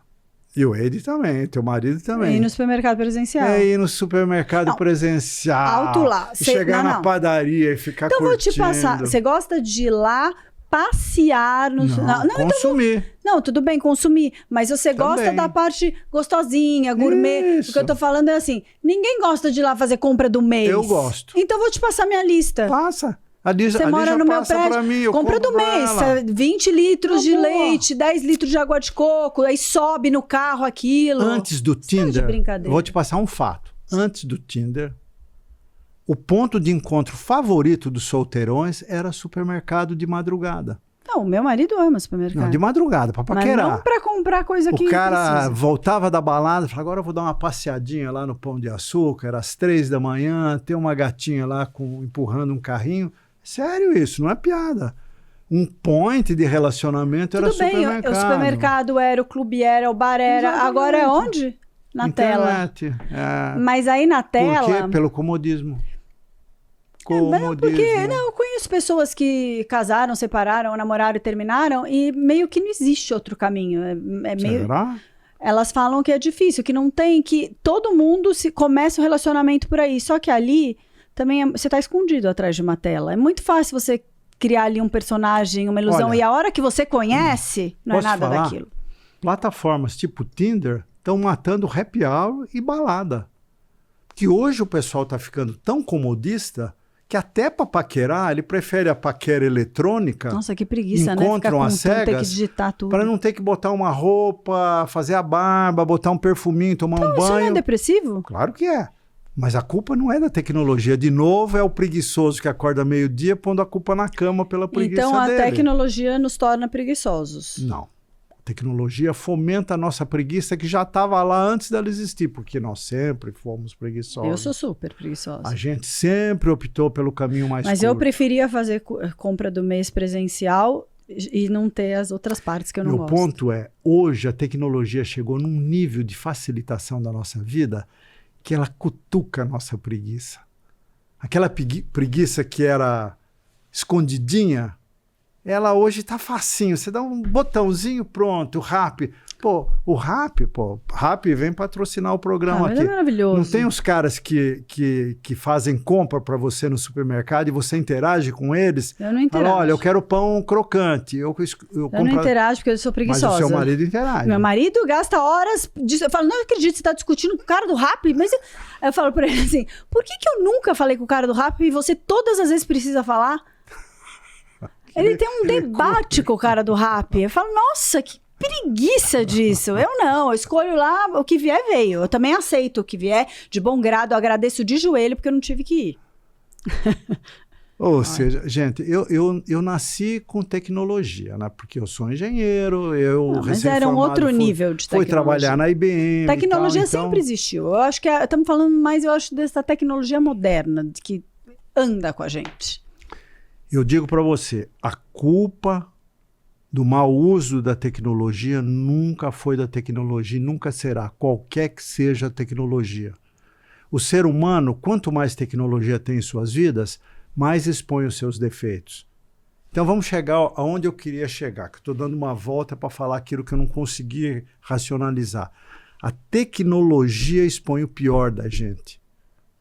E o Edi também, teu marido também. E no supermercado presencial. É ir no supermercado presencial. Alto lá. Chegar na padaria e ficar curtindo. Então vou te passar. Você gosta de ir lá passear no... Não, consumir. Então, não, tudo bem, consumir. Mas você gosta da parte gostosinha, gourmet. Isso. O que eu tô falando é assim, ninguém gosta de ir lá fazer compra do mês. Eu gosto. Então vou te passar minha lista. Passa. Você mora no meu prédio, compra do mês, 20 litros de leite, 10 litros de água de coco, aí sobe no carro aquilo. Antes do Tinder, vou te passar um fato. Antes do Tinder, o ponto de encontro favorito dos solteirões era supermercado de madrugada. Não, meu marido ama supermercado. Não, de madrugada, pra paquerar. Mas não pra comprar coisa que o cara precisa. Voltava da balada e falava, agora eu vou dar uma passeadinha lá no Pão de Açúcar, às 3 da manhã, tem uma gatinha lá empurrando um carrinho. Sério isso, não é piada. Um point de relacionamento era supermercado. Tudo bem, o supermercado era, o clube era, o bar era. Exatamente. Agora é onde? Na internet, tela. Mas aí na tela... Por quê? Pelo comodismo. Porque eu conheço pessoas que casaram, separaram, namoraram e terminaram e meio que não existe outro caminho. Será? Elas falam que é difícil, que não tem, que todo mundo começa o relacionamento por aí. Só que ali... Também você está escondido atrás de uma tela. É muito fácil você criar ali um personagem, uma ilusão. Olha, e a hora que você conhece, não é nada daquilo. Plataformas tipo Tinder estão matando happy hour e balada. Porque hoje o pessoal está ficando tão comodista que até para paquerar, ele prefere a paquera eletrônica. Nossa, que preguiça, né? Encontram as cegas, ter que digitar tudo. Para não ter que botar uma roupa, fazer a barba, botar um perfuminho, tomar um banho. Isso não é depressivo? Claro que é. Mas a culpa não é da tecnologia. De novo, é o preguiçoso que acorda meio-dia pondo a culpa na cama pela preguiça dele. Então a tecnologia nos torna preguiçosos. Não. A tecnologia fomenta a nossa preguiça que já estava lá antes dela existir, porque nós sempre fomos preguiçosos. Eu sou super preguiçosa. A gente sempre optou pelo caminho mais curto. Mas eu preferia fazer compra do mês presencial e não ter as outras partes que eu não gosto. Meu ponto é, hoje a tecnologia chegou num nível de facilitação da nossa vida que ela cutuca a nossa preguiça. Aquela preguiça que era escondidinha, ela hoje está facinho. Você dá um botãozinho, pronto, o Rappi. Pô, o Rappi vem patrocinar o programa aqui. É maravilhoso. Não tem os caras que fazem compra para você no supermercado e você interage com eles? Eu não interajo. Fala, olha, eu quero pão crocante. Eu não interajo porque eu sou preguiçosa. Mas o seu marido interage. Meu marido gasta horas... Eu falo, não acredito, você está discutindo com o cara do Rappi. Mas aí eu falo para ele assim, por que eu nunca falei com o cara do Rappi e você todas as vezes precisa falar? Ele tem um debate com o cara do Rappi. Eu falo, nossa, que preguiça disso. Eu não, eu escolho lá, o que vier veio. Eu também aceito o que vier de bom grado, eu agradeço de joelho porque eu não tive que ir. Ou seja, gente, eu nasci com tecnologia, né? Porque eu sou engenheiro, mas era um outro nível de tecnologia. Fui trabalhar na IBM. Tecnologia sempre existiu. Eu acho que estamos falando mais, eu acho, dessa tecnologia moderna, que anda com a gente. Eu digo para você, a culpa do mau uso da tecnologia nunca foi da tecnologia, nunca será, qualquer que seja a tecnologia. O ser humano, quanto mais tecnologia tem em suas vidas, mais expõe os seus defeitos. Então vamos chegar aonde eu queria chegar, que estou dando uma volta para falar aquilo que eu não consegui racionalizar. A tecnologia expõe o pior da gente.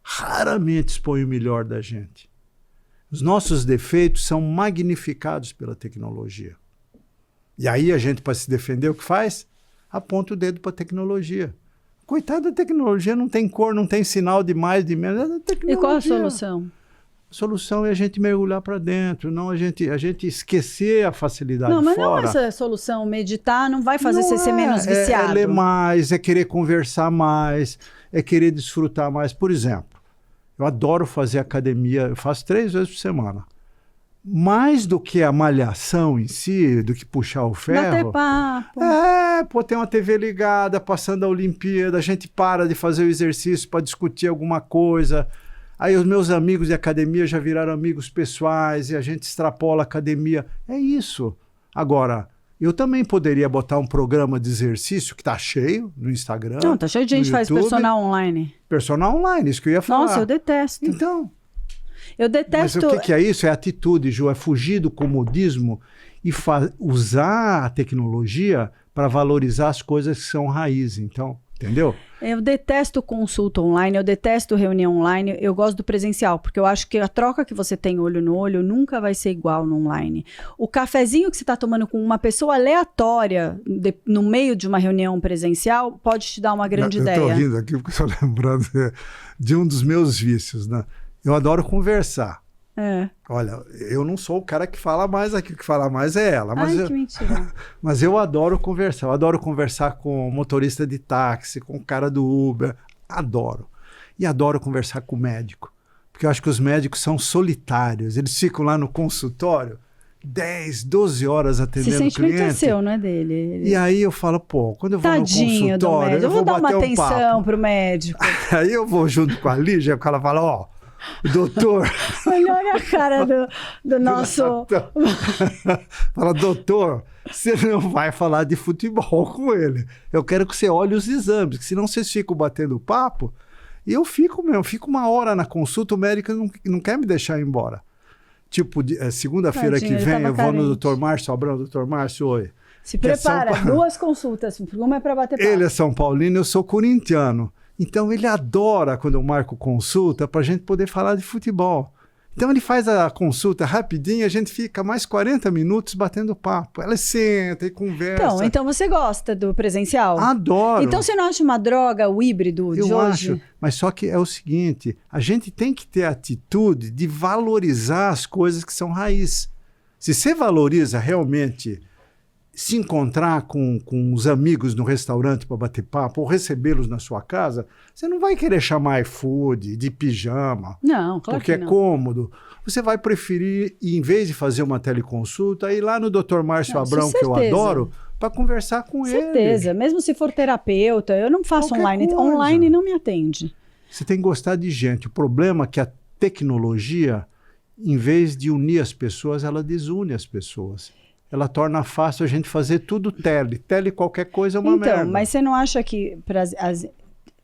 raramente expõe o melhor da gente. Os nossos defeitos são magnificados pela tecnologia. E aí a gente, para se defender, o que faz? Aponta o dedo para a tecnologia. Coitada da tecnologia, não tem cor, não tem sinal de mais, de menos. E qual a solução? A solução é a gente mergulhar para dentro, não a gente esquecer a facilidade não, mas fora. Não é essa solução. Meditar não vai fazer você ser menos viciado. É ler mais, é querer conversar mais, é querer desfrutar mais. Por exemplo, eu adoro fazer academia, eu faço 3 vezes por semana. Mais do que a malhação em si, do que puxar o ferro. Bater papo. Pô, tem uma TV ligada, passando a Olimpíada, a gente para de fazer o exercício para discutir alguma coisa. Aí os meus amigos de academia já viraram amigos pessoais e a gente extrapola a academia. É isso. Agora, eu também poderia botar um programa de exercício que tá cheio no Instagram. Não, tá cheio de gente que faz personal online. Personal online, isso que eu ia falar. Nossa, eu detesto. Então... Eu detesto... Mas o que é isso? É atitude, Ju, é fugir do comodismo e usar a tecnologia para valorizar as coisas que são raiz, então, entendeu? Eu detesto consulta online, eu detesto reunião online, eu gosto do presencial, porque eu acho que a troca que você tem olho no olho nunca vai ser igual no online. O cafezinho que você está tomando com uma pessoa aleatória no meio de uma reunião presencial pode te dar uma grande ideia. Eu estou rindo aqui porque estou lembrando de um dos meus vícios, né? Eu adoro conversar. Olha, eu não sou o cara que fala mais aqui, o que fala mais é ela. Mas que mentira. Mas eu adoro conversar. Eu adoro conversar com o motorista de táxi, com o cara do Uber. Adoro. E adoro conversar com o médico. Porque eu acho que os médicos são solitários. Eles ficam lá no consultório 10, 12 horas atendendo o cliente. Esse sentimento é seu, não é dele. E aí eu falo, pô, quando eu vou Tadinho no consultório, eu vou dar uma bater atenção pro médico. Aí eu vou junto com a Lígia, ela fala, ó, doutor... Olha a cara do nosso... Fala, doutor, você não vai falar de futebol com ele. Eu quero que você olhe os exames, porque senão vocês ficam batendo papo. E eu fico mesmo, fico 1 hora na consulta, o médico não quer me deixar ir embora. Tipo, segunda-feira que vem, eu vou no Dr. Márcio Abrão, Dr. Márcio, oi. Se prepara, 2 consultas, uma é para bater papo. Ele é São Paulino, eu sou corintiano. Então ele adora quando eu marco consulta para a gente poder falar de futebol. Então ele faz a consulta rapidinho, a gente fica mais 40 minutos batendo papo. Ela senta e conversa. Então você gosta do presencial? Adoro. Então você não acha uma droga o híbrido de hoje? Eu acho, mas só que é o seguinte, a gente tem que ter a atitude de valorizar as coisas que são raiz. Se você valoriza realmente se encontrar com os amigos no restaurante para bater papo ou recebê-los na sua casa, você não vai querer chamar iFood de pijama. Não, claro porque que não. É cômodo. Você vai preferir, em vez de fazer uma teleconsulta, ir lá no Dr. Márcio Abrão, que eu adoro, para conversar com ele. Certeza. Mesmo se for terapeuta, eu não faço online. Coisa. Online não me atende. Você tem que gostar de gente. O problema é que a tecnologia, em vez de unir as pessoas, ela desune as pessoas. Ela torna fácil a gente fazer tudo tele qualquer coisa é uma merda. Então, mas você não acha que...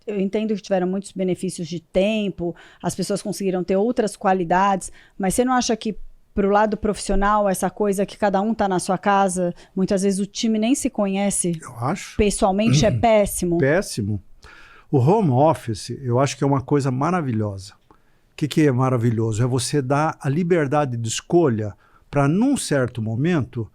Eu entendo que tiveram muitos benefícios de tempo, as pessoas conseguiram ter outras qualidades, mas você não acha que para o lado profissional, essa coisa que cada um está na sua casa, muitas vezes o time nem se conhece? Eu acho. Pessoalmente é péssimo? Péssimo. O home office, eu acho que é uma coisa maravilhosa. O que é maravilhoso? É você dar a liberdade de escolha para, num certo momento,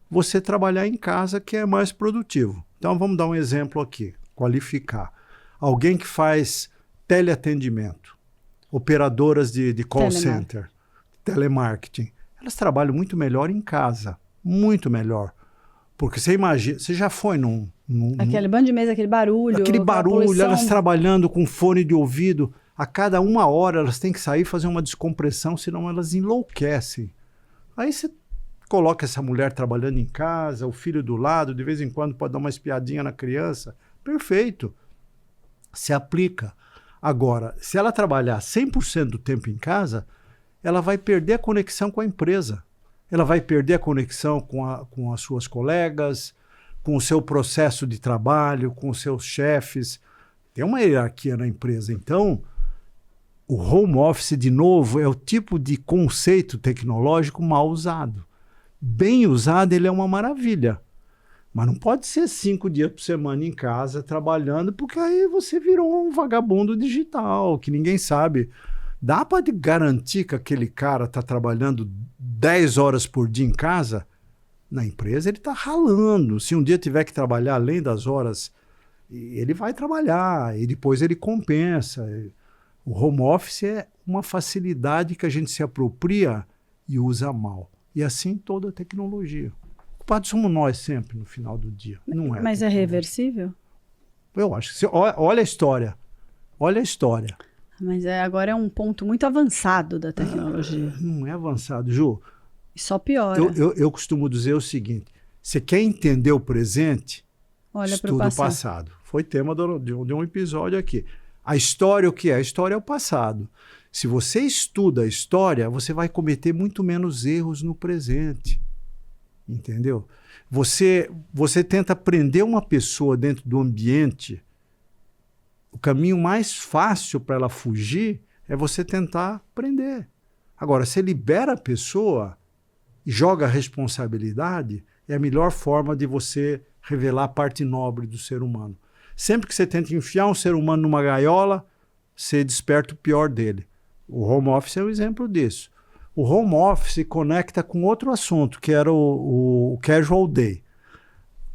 você trabalhar em casa, que é mais produtivo. Então, vamos dar um exemplo aqui, qualificar. Alguém que faz teleatendimento, operadoras de call center, telemarketing, elas trabalham muito melhor em casa, muito melhor. Porque você imagina, você já foi aquele bando de mesa, aquele barulho. Aquele barulho, elas trabalhando com fone de ouvido, a cada 1 hora elas têm que sair e fazer uma descompressão, senão elas enlouquecem. Aí você coloca essa mulher trabalhando em casa, o filho do lado, de vez em quando pode dar uma espiadinha na criança. Perfeito. Se aplica. Agora, se ela trabalhar 100% do tempo em casa, ela vai perder a conexão com a empresa. Ela vai perder a conexão com as suas colegas, com o seu processo de trabalho, com os seus chefes. Tem uma hierarquia na empresa. Então, o home office, de novo, é o tipo de conceito tecnológico mal usado. Bem usado, ele é uma maravilha. Mas não pode ser 5 dias por semana em casa trabalhando, porque aí você virou um vagabundo digital, que ninguém sabe. Dá para garantir que aquele cara está trabalhando 10 horas por dia em casa? Na empresa ele está ralando. Se um dia tiver que trabalhar além das horas, ele vai trabalhar e depois ele compensa. O home office é uma facilidade que a gente se apropria e usa mal. E assim toda a tecnologia. O culpado somos nós sempre no final do dia. Não é. Mas é reversível? Eu acho que olha a história. Olha a história. Mas agora é um ponto muito avançado da tecnologia. Não é avançado, Ju. E só piora. Eu costumo dizer o seguinte: você quer entender o presente? Olha para estuda o o passado. Foi tema de um episódio aqui. A história, o que é? A história é o passado. Se você estuda a história, você vai cometer muito menos erros no presente. Entendeu? Você tenta prender uma pessoa dentro do ambiente. O caminho mais fácil para ela fugir é você tentar prender. Agora, você libera a pessoa e joga a responsabilidade, é a melhor forma de você revelar a parte nobre do ser humano. Sempre que você tenta enfiar um ser humano numa gaiola, você desperta o pior dele. O home office é um exemplo disso. O home office conecta com outro assunto, que era o casual day.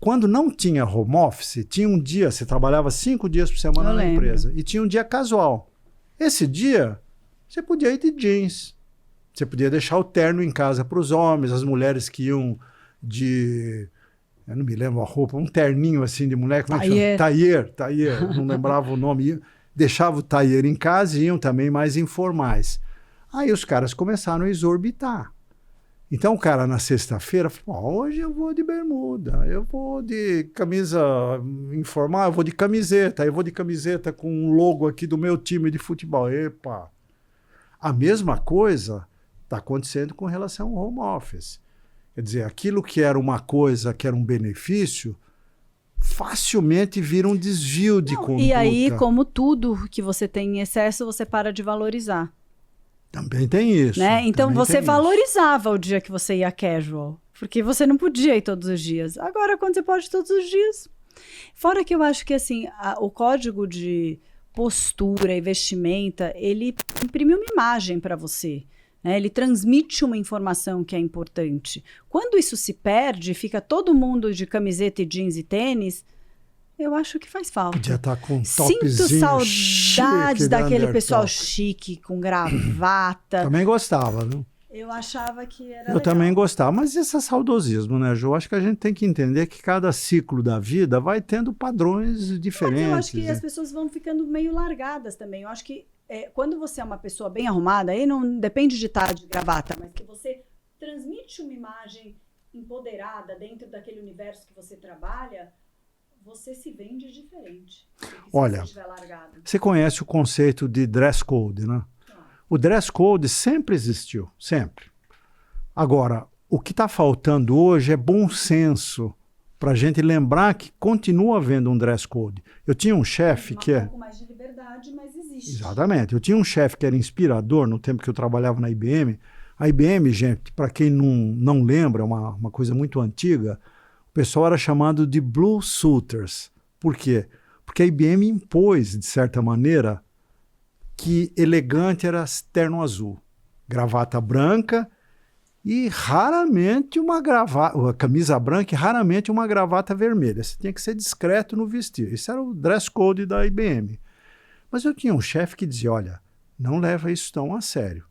Quando não tinha home office, tinha um dia, você trabalhava 5 dias por semana na empresa, e tinha um dia casual. Esse dia, você podia ir de jeans, você podia deixar o terno em casa para os homens, as mulheres que iam de... Eu não me lembro a roupa, um terninho assim de mulher, como é que chama? Taier, não lembrava o nome. Deixava o taier em casa e iam também mais informais. Aí os caras começaram a exorbitar. Então o cara na sexta-feira falou, hoje eu vou de bermuda, eu vou de camisa informal, eu vou de camiseta com um logo aqui do meu time de futebol. Epa! A mesma coisa está acontecendo com relação ao home office. Quer dizer, aquilo que era uma coisa, que era um benefício, facilmente vira um desvio de conduta. E aí, como tudo que você tem em excesso, você para de valorizar. Também tem isso. Né? Então você valorizava isso. O dia que você ia casual, porque você não podia ir todos os dias. Agora, quando você pode ir todos os dias. Fora que eu acho que assim, o código de postura e vestimenta, ele imprime uma imagem para você. Ele transmite uma informação que é importante. Quando isso se perde, fica todo mundo de camiseta e jeans e tênis, eu acho que faz falta. Podia estar com um topzinho. Sinto saudades daquele pessoal chique, com gravata. Também gostava, viu? Eu achava que era legal. Também gostava, mas esse é saudosismo, né, Ju? Acho que a gente tem que entender que cada ciclo da vida vai tendo padrões diferentes. Mas eu acho que as pessoas vão ficando meio largadas também. Eu acho que quando você é uma pessoa bem arrumada, aí não depende de estar de gravata, mas que você transmite uma imagem empoderada dentro daquele universo que você trabalha, você se vende diferente. Olha, você conhece o conceito de dress code, né? O dress code sempre existiu, sempre. Agora, o que está faltando hoje é bom senso para a gente lembrar que continua havendo um dress code. Eu tinha um chefe que um pouco mais de liberdade, mas existe. Exatamente. Eu tinha um chefe que era inspirador no tempo que eu trabalhava na IBM. A IBM, gente, para quem não lembra, é uma coisa muito antiga, o pessoal era chamado de blue suiters. Por quê? Porque a IBM impôs, de certa maneira, que elegante era terno azul, gravata branca e raramente uma camisa branca e raramente uma gravata vermelha. Você tinha que ser discreto no vestir. Esse era o dress code da IBM. Mas eu tinha um chefe que dizia, olha, não leva isso tão a sério.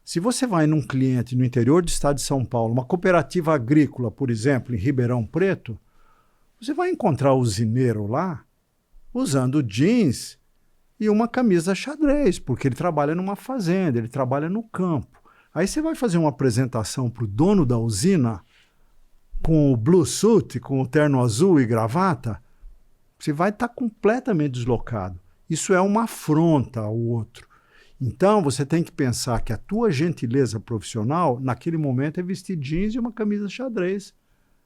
Se você vai num cliente no interior do estado de São Paulo, uma cooperativa agrícola, por exemplo, em Ribeirão Preto, você vai encontrar o usineiro lá usando jeans e uma camisa xadrez, porque ele trabalha numa fazenda, ele trabalha no campo. Aí você vai fazer uma apresentação para o dono da usina com o blue suit, com o terno azul e gravata, você vai estar completamente deslocado. Isso é uma afronta ao outro. Então, você tem que pensar que a tua gentileza profissional, naquele momento, é vestir jeans e uma camisa xadrez.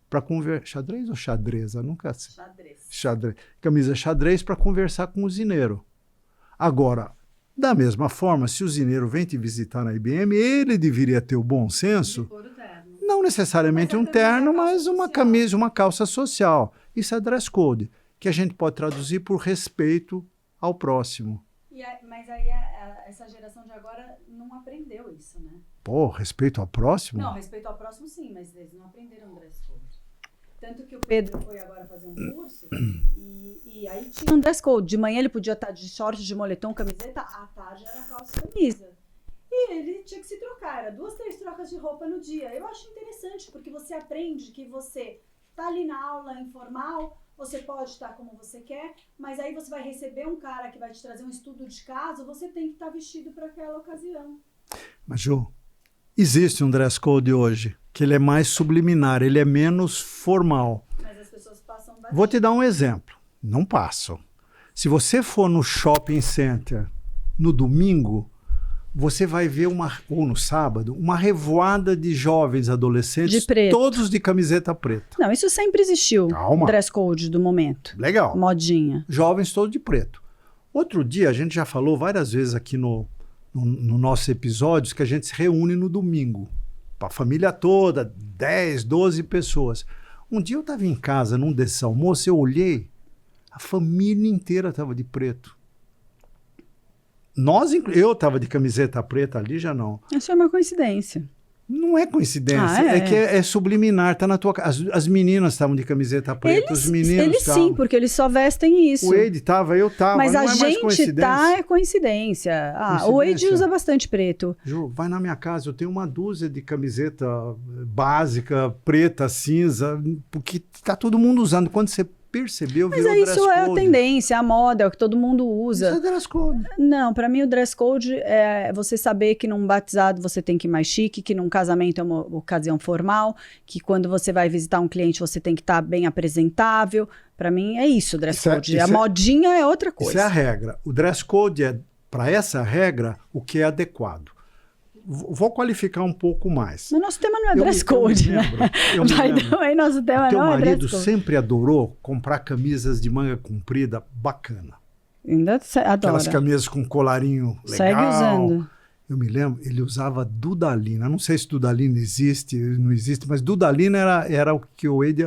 Para conversar. Xadrez ou xadreza? Nunca sei. Xadrez. Camisa xadrez para conversar com o usineiro. Agora, da mesma forma, se o usineiro vem te visitar na IBM, ele deveria ter o bom senso. Não necessariamente um terno, mas uma camisa, uma calça social. Isso é dress code, que a gente pode traduzir por respeito ao próximo. Mas aí essa geração de agora não aprendeu isso, né? Pô, respeito ao próximo? Não, respeito ao próximo sim, mas eles não aprenderam dress code. Tanto que o Pedro foi agora fazer um curso e aí tinha um dress code. De manhã ele podia estar de short, de moletom, camiseta, à tarde era calça e camisa. E ele tinha que se trocar, era 2, 3 trocas de roupa no dia. Eu acho interessante, porque você aprende que você tá ali na aula informal, você pode estar como você quer, mas aí você vai receber um cara que vai te trazer um estudo de caso, você tem que estar vestido para aquela ocasião. Mas, Ju, existe um dress code hoje, que ele é mais subliminar, ele é menos formal. Mas as pessoas passam bastante. Vou te dar um exemplo. Não passam. Se você for no shopping center no domingo, você vai ver ou no sábado, uma revoada de jovens adolescentes, de preto. Todos de camiseta preta. Não, isso sempre existiu. Calma. Dress code do momento. Legal. Modinha. Jovens todos de preto. Outro dia, a gente já falou várias vezes aqui no nossos episódios que a gente se reúne no domingo. Para a família toda, 10, 12 pessoas. Um dia eu estava em casa, num desses almoços, eu olhei, a família inteira estava de preto. Eu estava de camiseta preta ali, já não. Isso é uma coincidência. Não é coincidência, é que é subliminar, tá na tua casa. As meninas estavam de camiseta preta, os meninos eles estavam. Sim, porque eles só vestem isso. O Wade estava, eu estava, mas não a é mais gente coincidência. tá é coincidência. O Wade usa bastante preto. Ju, vai na minha casa, eu tenho uma dúzia de camiseta básica, preta, cinza, porque tá todo mundo usando. Quando você percebeu, mas virou dress code. Isso é a tendência, a moda, é o que todo mundo usa. Isso é dress code. Não, para mim o dress code é você saber que num batizado você tem que ir mais chique, que num casamento é uma ocasião formal, que quando você vai visitar um cliente você tem que estar bem apresentável. Para mim é isso o dress code. A modinha é outra coisa. Isso é a regra. O dress code é, para essa regra, o que é adequado. Vou qualificar um pouco mais. Mas nosso tema não é dress code, né? Nosso tema não é dress code. Teu marido sempre adorou comprar camisas de manga comprida bacana. Ainda adora. Aquelas camisas com colarinho legal. Segue usando. Eu me lembro, ele usava Dudalina. Não sei se Dudalina existe, não existe, mas Dudalina era o que o Wade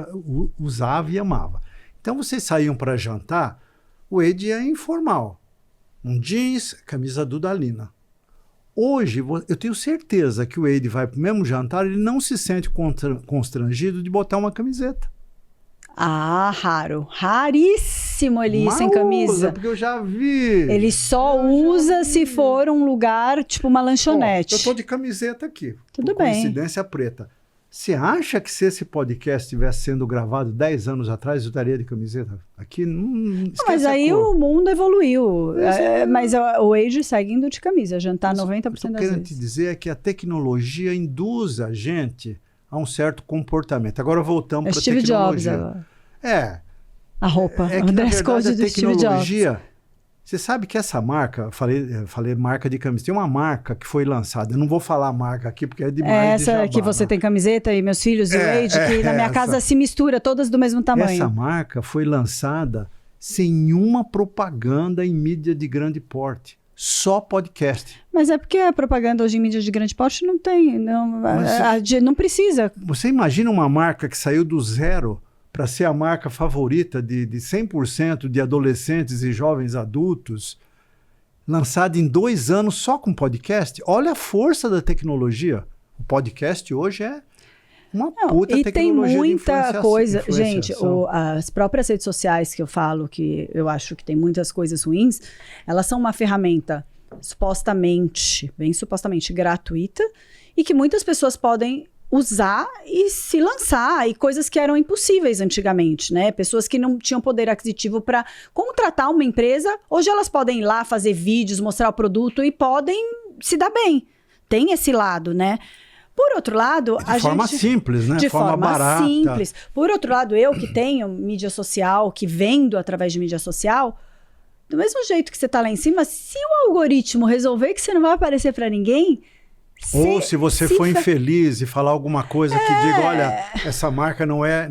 usava e amava. Então vocês saíam para jantar, o Wade é informal. Um jeans, camisa Dudalina. Hoje, eu tenho certeza que o Wade vai para o mesmo jantar, ele não se sente constrangido de botar uma camiseta. Raro. Raríssimo ele ir sem camisa. Porque eu já vi. Ele só usa se for um lugar, tipo uma lanchonete. Eu estou de camiseta aqui. Tudo bem. Coincidência preta. Você acha que se esse podcast estivesse sendo gravado 10 anos atrás, eu estaria de camiseta? Aqui não mas aí o mundo evoluiu. Mas o Wade segue indo de camisa, jantar 90% das vezes. O que eu quero te dizer é que a tecnologia induz a gente a um certo comportamento. Agora voltamos para a tecnologia. Steve Jobs agora. A roupa, o dress code do Steve Jobs. Você sabe que essa marca, falei marca de camisa, tem uma marca que foi lançada, eu não vou falar a marca aqui porque é demais de jabá, que você tem camiseta e meus filhos e o Wade, que na minha casa se mistura, todas do mesmo tamanho. Essa marca foi lançada sem nenhuma propaganda em mídia de grande porte, só podcast. Mas é porque a propaganda hoje em mídia de grande porte não tem, não precisa. Você imagina uma marca que saiu do zero para ser a marca favorita de 100% de adolescentes e jovens adultos, lançada em 2 anos só com podcast? Olha a força da tecnologia. O podcast hoje é uma puta tecnologia. E tem muita coisa. Gente, as próprias redes sociais que eu falo, que eu acho que tem muitas coisas ruins, elas são uma ferramenta bem supostamente gratuita, e que muitas pessoas podem usar e se lançar, e coisas que eram impossíveis antigamente, né? Pessoas que não tinham poder aquisitivo para contratar uma empresa, hoje elas podem ir lá fazer vídeos, mostrar o produto e podem se dar bem. Tem esse lado, né? Por outro lado, de forma simples, né? De forma barata. Simples. Por outro lado, eu que tenho mídia social, que vendo através de mídia social, do mesmo jeito que você tá lá em cima, se o algoritmo resolver que você não vai aparecer para ninguém, ou se você for infeliz e falar alguma coisa que diga, olha, essa marca não é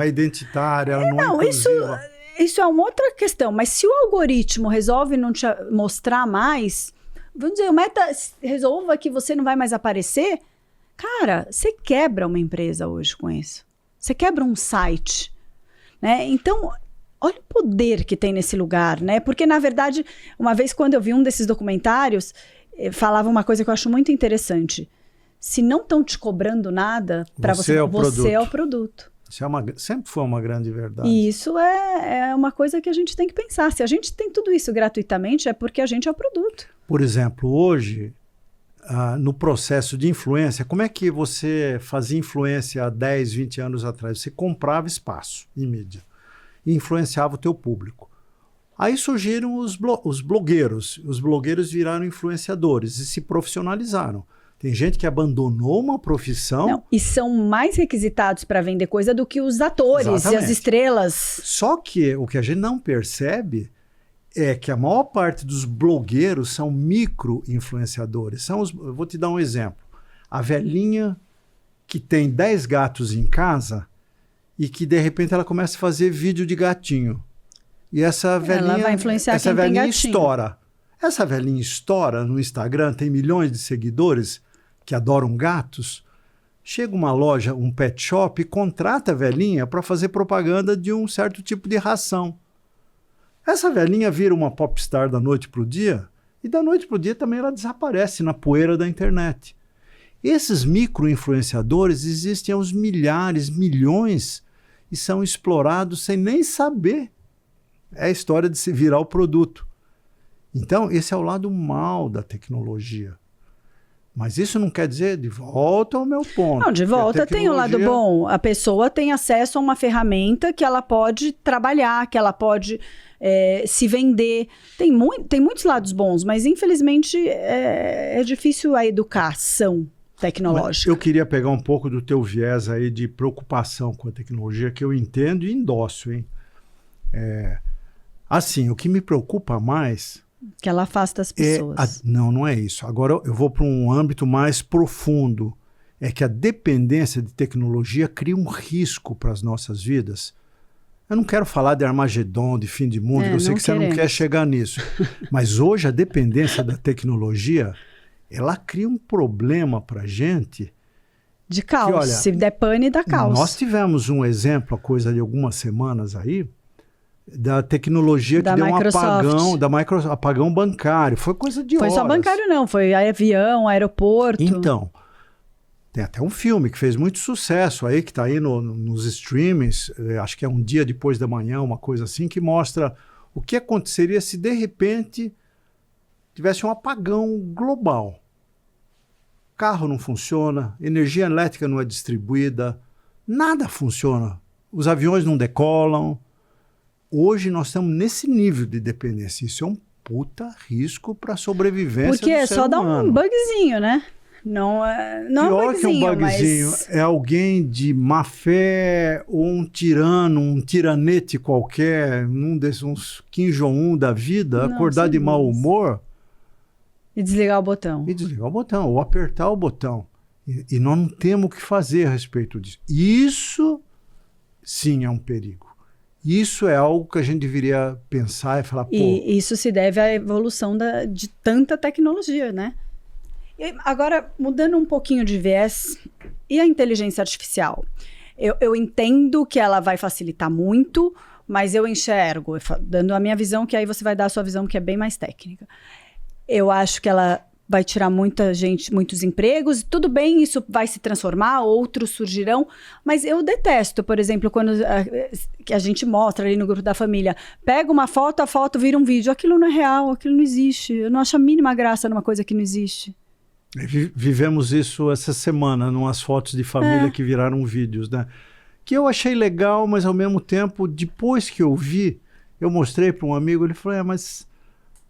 identitária, ela não é inclusiva. Isso é uma outra questão, mas se o algoritmo resolve não te mostrar mais, vamos dizer, o Meta resolva que você não vai mais aparecer, Cara, você quebra uma empresa hoje com isso. Você quebra um site, né? Então, olha o poder que tem nesse lugar, né? Porque, na verdade, uma vez quando eu vi um desses documentários, falava uma coisa que eu acho muito interessante. Se não estão te cobrando nada, para você é o produto. Isso sempre foi uma grande verdade. E isso é uma coisa que a gente tem que pensar. Se a gente tem tudo isso gratuitamente, é porque a gente é o produto. Por exemplo, hoje, no processo de influência, como é que você fazia influência há 10, 20 anos atrás? Você comprava espaço em mídia e influenciava o teu público. Aí surgiram os blogueiros. Os blogueiros viraram influenciadores e se profissionalizaram. Tem gente que abandonou uma profissão. Não, e são mais requisitados para vender coisa do que os atores. Exatamente. E as estrelas. Só que o que a gente não percebe é que a maior parte dos blogueiros são micro-influenciadores. Eu vou te dar um exemplo. A velhinha que tem 10 gatos em casa e que, de repente, ela começa a fazer vídeo de gatinho. E essa velhinha, ela vai influenciar essa velhinha estoura. Essa velhinha estoura no Instagram, tem milhões de seguidores que adoram gatos. Chega uma loja, um pet shop, e contrata a velhinha para fazer propaganda de um certo tipo de ração. Essa velhinha vira uma popstar da noite para o dia, e da noite para o dia também ela desaparece na poeira da internet. Esses micro-influenciadores existem aos milhares, milhões, e são explorados sem nem saber. É a história de se virar o produto. Então, esse é o lado mal da tecnologia. Mas isso não quer dizer, de volta ao meu ponto. Não, de volta tem o lado bom. A pessoa tem acesso a uma ferramenta que ela pode trabalhar, que ela pode se vender. Tem muitos lados bons, mas infelizmente é difícil a educação tecnológica. Mas eu queria pegar um pouco do teu viés aí de preocupação com a tecnologia, que eu entendo e endosso, hein? Assim, o que me preocupa mais... Que ela afasta as pessoas. Não é isso. Agora eu vou para um âmbito mais profundo. É que a dependência de tecnologia cria um risco para as nossas vidas. Eu não quero falar de Armagedon, de fim de mundo, eu sei que você não quer chegar nisso. Mas hoje a dependência da tecnologia, ela cria um problema para a gente. De caos. Que, olha, se der pane, dá caos. Nós tivemos um exemplo, a coisa de algumas semanas aí, da tecnologia que deu um apagão bancário. Foi coisa de horas. Foi só bancário não, foi avião, aeroporto. Então, tem até um filme que fez muito sucesso aí, que está aí nos streamings, acho que é Um Dia Depois da Manhã, uma coisa assim, que mostra o que aconteceria se de repente tivesse um apagão global. Carro não funciona, energia elétrica não é distribuída, nada funciona. Os aviões não decolam. Hoje nós estamos nesse nível de dependência. Isso é um puta risco para a sobrevivência do ser humano. Porque só dá um bugzinho, né? Não é pior que um bugzinho, é alguém de má fé ou um tirano, um tiranete qualquer, uns Kim Jong-un da vida, acordar de mau humor. E desligar o botão. Ou apertar o botão. E nós não temos o que fazer a respeito disso. Isso, sim, é um perigo. Isso é algo que a gente deveria pensar e falar, pô... E isso se deve à evolução de tanta tecnologia, né? E agora, mudando um pouquinho de viés, e a inteligência artificial? Eu entendo que ela vai facilitar muito, mas eu enxergo, dando a minha visão, que aí você vai dar a sua visão, que é bem mais técnica. Eu acho que ela vai tirar muita gente, muitos empregos, tudo bem, isso vai se transformar, outros surgirão, mas eu detesto, por exemplo, quando que a gente mostra ali no grupo da família, pega uma foto, a foto vira um vídeo, aquilo não é real, aquilo não existe, eu não acho a mínima graça numa coisa que não existe. Vivemos isso essa semana, numas fotos de família que viraram vídeos, né? Que eu achei legal, mas ao mesmo tempo, depois que eu vi, eu mostrei para um amigo, ele falou, mas...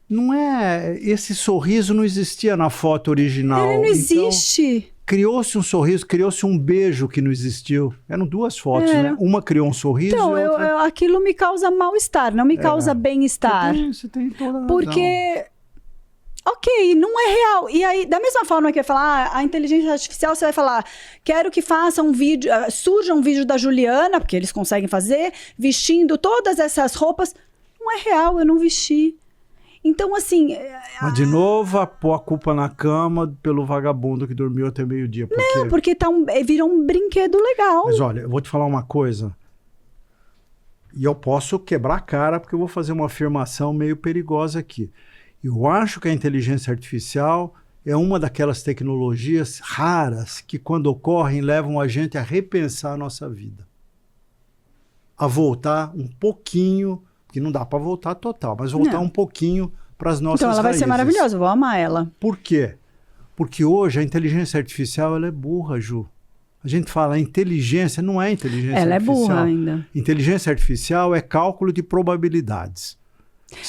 Não é... Esse sorriso não existia na foto original. Ele não existe. Então, criou-se um sorriso, criou-se um beijo que não existiu. Eram duas fotos, né? Uma criou um sorriso então, e outra... aquilo me causa mal-estar, não me causa bem-estar. Você tem toda a razão. Porque... Ok, não é real. E aí, da mesma forma que eu falar, a inteligência artificial, você vai falar, quero que faça um vídeo, surja um vídeo da Juliana, porque eles conseguem fazer, vestindo todas essas roupas. Não é real, eu não vesti. Então, assim... Mas, de novo, pôr a culpa na cama pelo vagabundo que dormiu até meio-dia. Não, porque virou um brinquedo legal. Mas, olha, eu vou te falar uma coisa. E eu posso quebrar a cara, porque eu vou fazer uma afirmação meio perigosa aqui. Eu acho que a inteligência artificial é uma daquelas tecnologias raras que, quando ocorrem, levam a gente a repensar a nossa vida. A voltar um pouquinho, que não dá para voltar total, mas voltar um pouquinho para as nossas raízes. Então ela vai ser maravilhosa, eu vou amar ela. Por quê? Porque hoje a inteligência artificial ela é burra, Ju. A gente fala inteligência, não é inteligência artificial. Ela é burra ainda. Inteligência artificial é cálculo de probabilidades.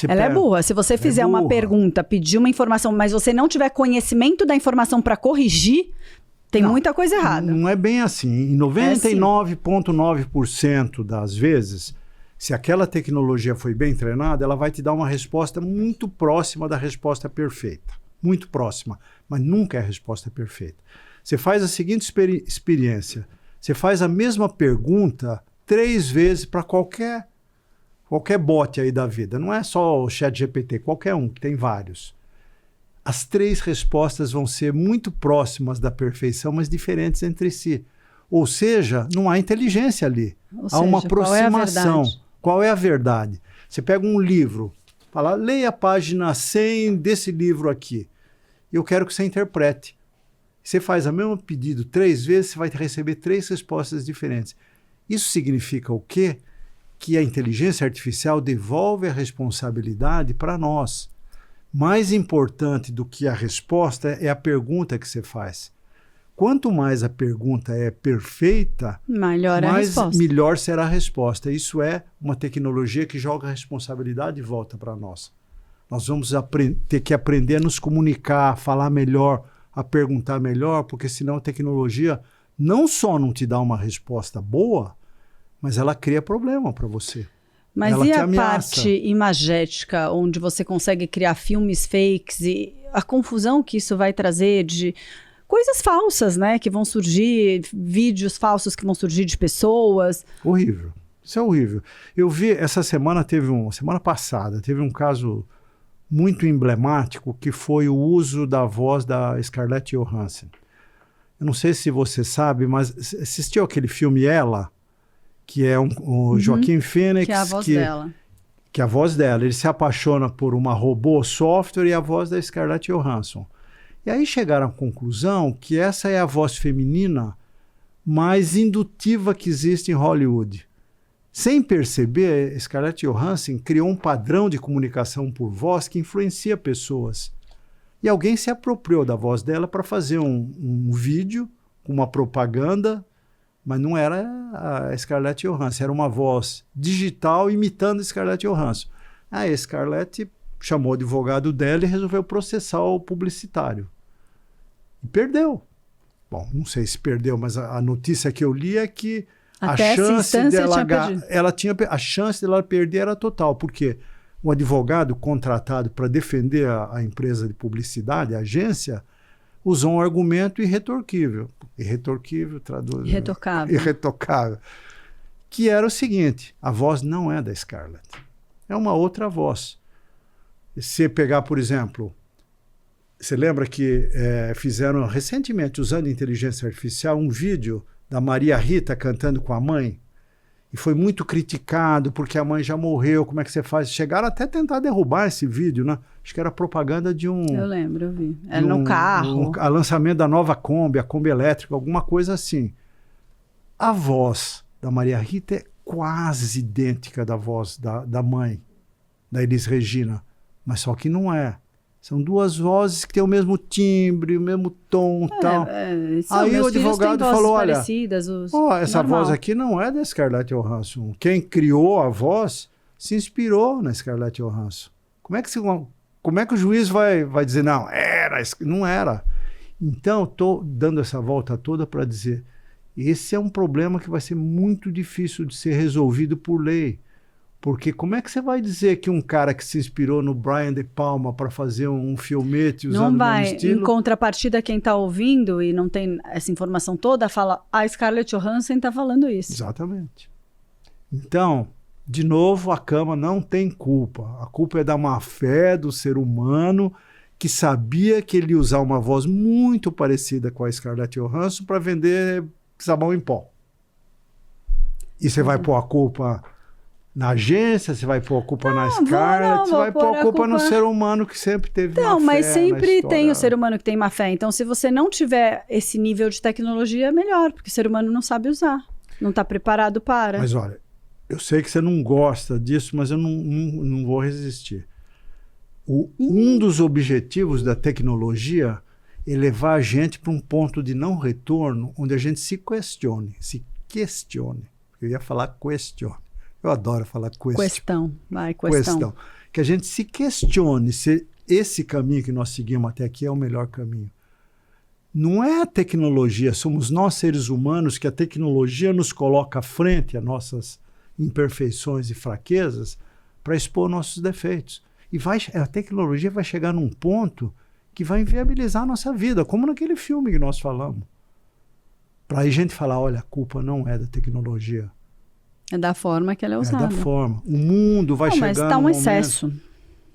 Ela é burra. Se você fizer uma pergunta, pedir uma informação, mas você não tiver conhecimento da informação para corrigir, tem muita coisa errada. Não é bem assim. Em 99,9% das vezes, se aquela tecnologia foi bem treinada, ela vai te dar uma resposta muito próxima da resposta perfeita. Muito próxima, mas nunca é a resposta perfeita. Você faz a seguinte experiência. Você faz a mesma pergunta 3 vezes para qualquer bot aí da vida. Não é só o ChatGPT, qualquer um, que tem vários. As 3 respostas vão ser muito próximas da perfeição, mas diferentes entre si. Ou seja, não há inteligência ali. Há uma aproximação. Qual é a verdade? Você pega um livro, fala, leia a página 100 desse livro aqui. Eu quero que você interprete. Você faz o mesmo pedido 3 vezes, você vai receber 3 respostas diferentes. Isso significa o quê? Que a inteligência artificial devolve a responsabilidade para nós. Mais importante do que a resposta é a pergunta que você faz. Quanto mais a pergunta é perfeita, melhor será a resposta. Isso é uma tecnologia que joga a responsabilidade de volta para nós. Nós vamos ter que aprender a nos comunicar, a falar melhor, a perguntar melhor, porque senão a tecnologia não só não te dá uma resposta boa, mas ela cria problema para você. Mas ela e a parte imagética, onde você consegue criar filmes fakes e a confusão que isso vai trazer de coisas falsas, né? Que vão surgir, vídeos falsos que vão surgir de pessoas. Horrível. Isso é horrível. Eu vi, semana passada, teve um caso muito emblemático que foi o uso da voz da Scarlett Johansson. Eu não sei se você sabe, mas assistiu aquele filme Ela? Que é o Joaquin Phoenix, que é a voz dela. Que é a voz dela. Ele se apaixona por uma robô software e a voz da Scarlett Johansson. E aí chegaram à conclusão que essa é a voz feminina mais indutiva que existe em Hollywood. Sem perceber, Scarlett Johansson criou um padrão de comunicação por voz que influencia pessoas. E alguém se apropriou da voz dela para fazer um vídeo com uma propaganda, mas não era a Scarlett Johansson, era uma voz digital imitando a Scarlett Johansson. A Scarlett chamou o advogado dela e resolveu processar o publicitário. E perdeu. Bom, não sei se perdeu, mas a notícia que eu li é que a chance dela perder era total, porque o advogado contratado para defender a empresa de publicidade, a agência, usou um argumento irretocável, que era o seguinte: a voz não é da Scarlett, é uma outra voz. Se pegar, por exemplo, você lembra que fizeram recentemente, usando inteligência artificial, um vídeo da Maria Rita cantando com a mãe, e foi muito criticado porque a mãe já morreu, como é que você faz? Chegaram até a tentar derrubar esse vídeo, né? Acho que era propaganda de um... Eu lembro, eu vi. Era no carro. A lançamento da nova Kombi, a Kombi elétrica, alguma coisa assim. A voz da Maria Rita é quase idêntica da voz da mãe, da Elis Regina, mas só que não é. São 2 vozes que têm o mesmo timbre, o mesmo tom e tal. Aí o advogado falou, olha, essa voz aqui não é da Scarlett Johansson. Quem criou a voz se inspirou na Scarlett Johansson. Como é que o juiz vai dizer, não era? Então, estou dando essa volta toda para dizer, esse é um problema que vai ser muito difícil de ser resolvido por lei. Porque como é que você vai dizer que um cara que se inspirou no Brian De Palma para fazer um filmete usando o mesmo estilo... Em contrapartida, quem está ouvindo e não tem essa informação toda, fala, a Scarlett Johansson está falando isso. Exatamente. Então, De novo, a cama não tem culpa. A culpa é da má fé do ser humano que sabia que ele ia usar uma voz muito parecida com a Scarlett Johansson para vender sabão em pó. E você vai pôr a culpa na agência, você vai pôr a culpa na Scarlett, você vai pôr a culpa no ser humano que sempre teve má fé. Não, mas sempre na tem o ser humano que tem má fé. Então, se você não tiver esse nível de tecnologia, é melhor, porque o ser humano não sabe usar, não está preparado para. Mas olha, eu sei que você não gosta disso, mas eu não vou resistir. Um dos objetivos da tecnologia é levar a gente para um ponto de não retorno, onde a gente se questione. Eu ia falar questione. Eu adoro falar questão. Questão. Que a gente se questione se esse caminho que nós seguimos até aqui é o melhor caminho. Não é a tecnologia, somos nós seres humanos que a tecnologia nos coloca à frente as nossas imperfeições e fraquezas para expor nossos defeitos. E a tecnologia vai chegar num ponto que vai inviabilizar a nossa vida, como naquele filme que nós falamos. Para aí a gente falar, olha, a culpa não é da tecnologia. É da forma que ela é usada. É da forma. O mundo vai chegar mas está um excesso,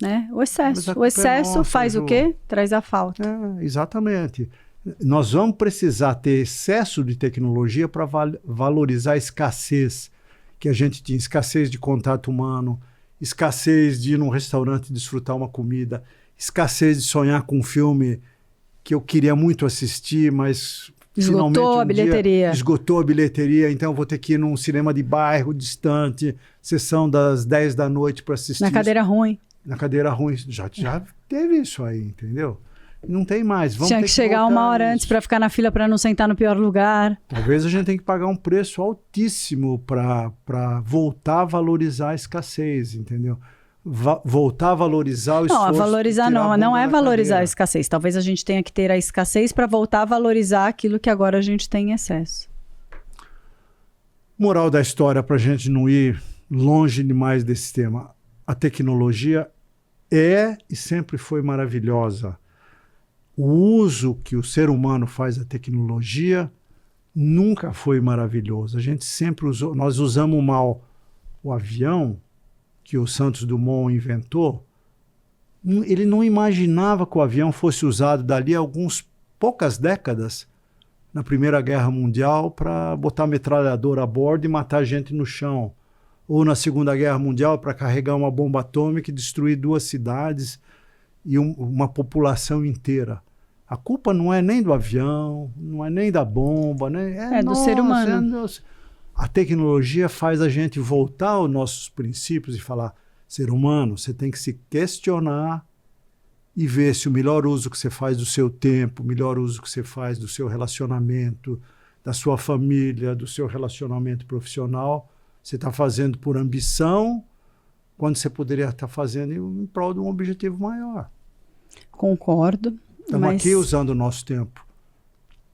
né? O excesso faz o quê? Traz a falta. Exatamente. Nós vamos precisar ter excesso de tecnologia para valorizar a escassez que a gente tinha. Escassez de contato humano, escassez de ir num restaurante e desfrutar uma comida, escassez de sonhar com um filme que eu queria muito assistir, mas esgotou a bilheteria. Esgotou a bilheteria, então eu vou ter que ir num cinema de bairro distante, sessão das 10 da noite para assistir. Na cadeira ruim. Na cadeira ruim. Já teve isso aí, entendeu? Não tem mais. Tinha que chegar uma hora antes para ficar na fila para não sentar no pior lugar. Talvez a gente tenha que pagar um preço altíssimo para voltar a valorizar a escassez, entendeu? Voltar a valorizar o esforço. Não, valorizar não é valorizar a escassez. Talvez a gente tenha que ter a escassez para voltar a valorizar aquilo que agora a gente tem em excesso. Moral da história, para a gente não ir longe demais desse tema. A tecnologia é e sempre foi maravilhosa. O uso que o ser humano faz da tecnologia nunca foi maravilhoso. A gente sempre usou, nós usamos mal o avião que o Santos Dumont inventou. Ele não imaginava que o avião fosse usado dali a poucas décadas na Primeira Guerra Mundial para botar metralhadora a bordo e matar gente no chão. Ou na Segunda Guerra Mundial para carregar uma bomba atômica e destruir 2 cidades e uma população inteira. A culpa não é nem do avião, não é nem da bomba, né? Do ser humano. A tecnologia faz a gente voltar aos nossos princípios e falar, ser humano, você tem que se questionar e ver se o melhor uso que você faz do seu tempo, o melhor uso que você faz do seu relacionamento, da sua família, do seu relacionamento profissional, você está fazendo por ambição, quando você poderia estar fazendo em prol de um objetivo maior. Concordo. Estamos aqui usando o nosso tempo,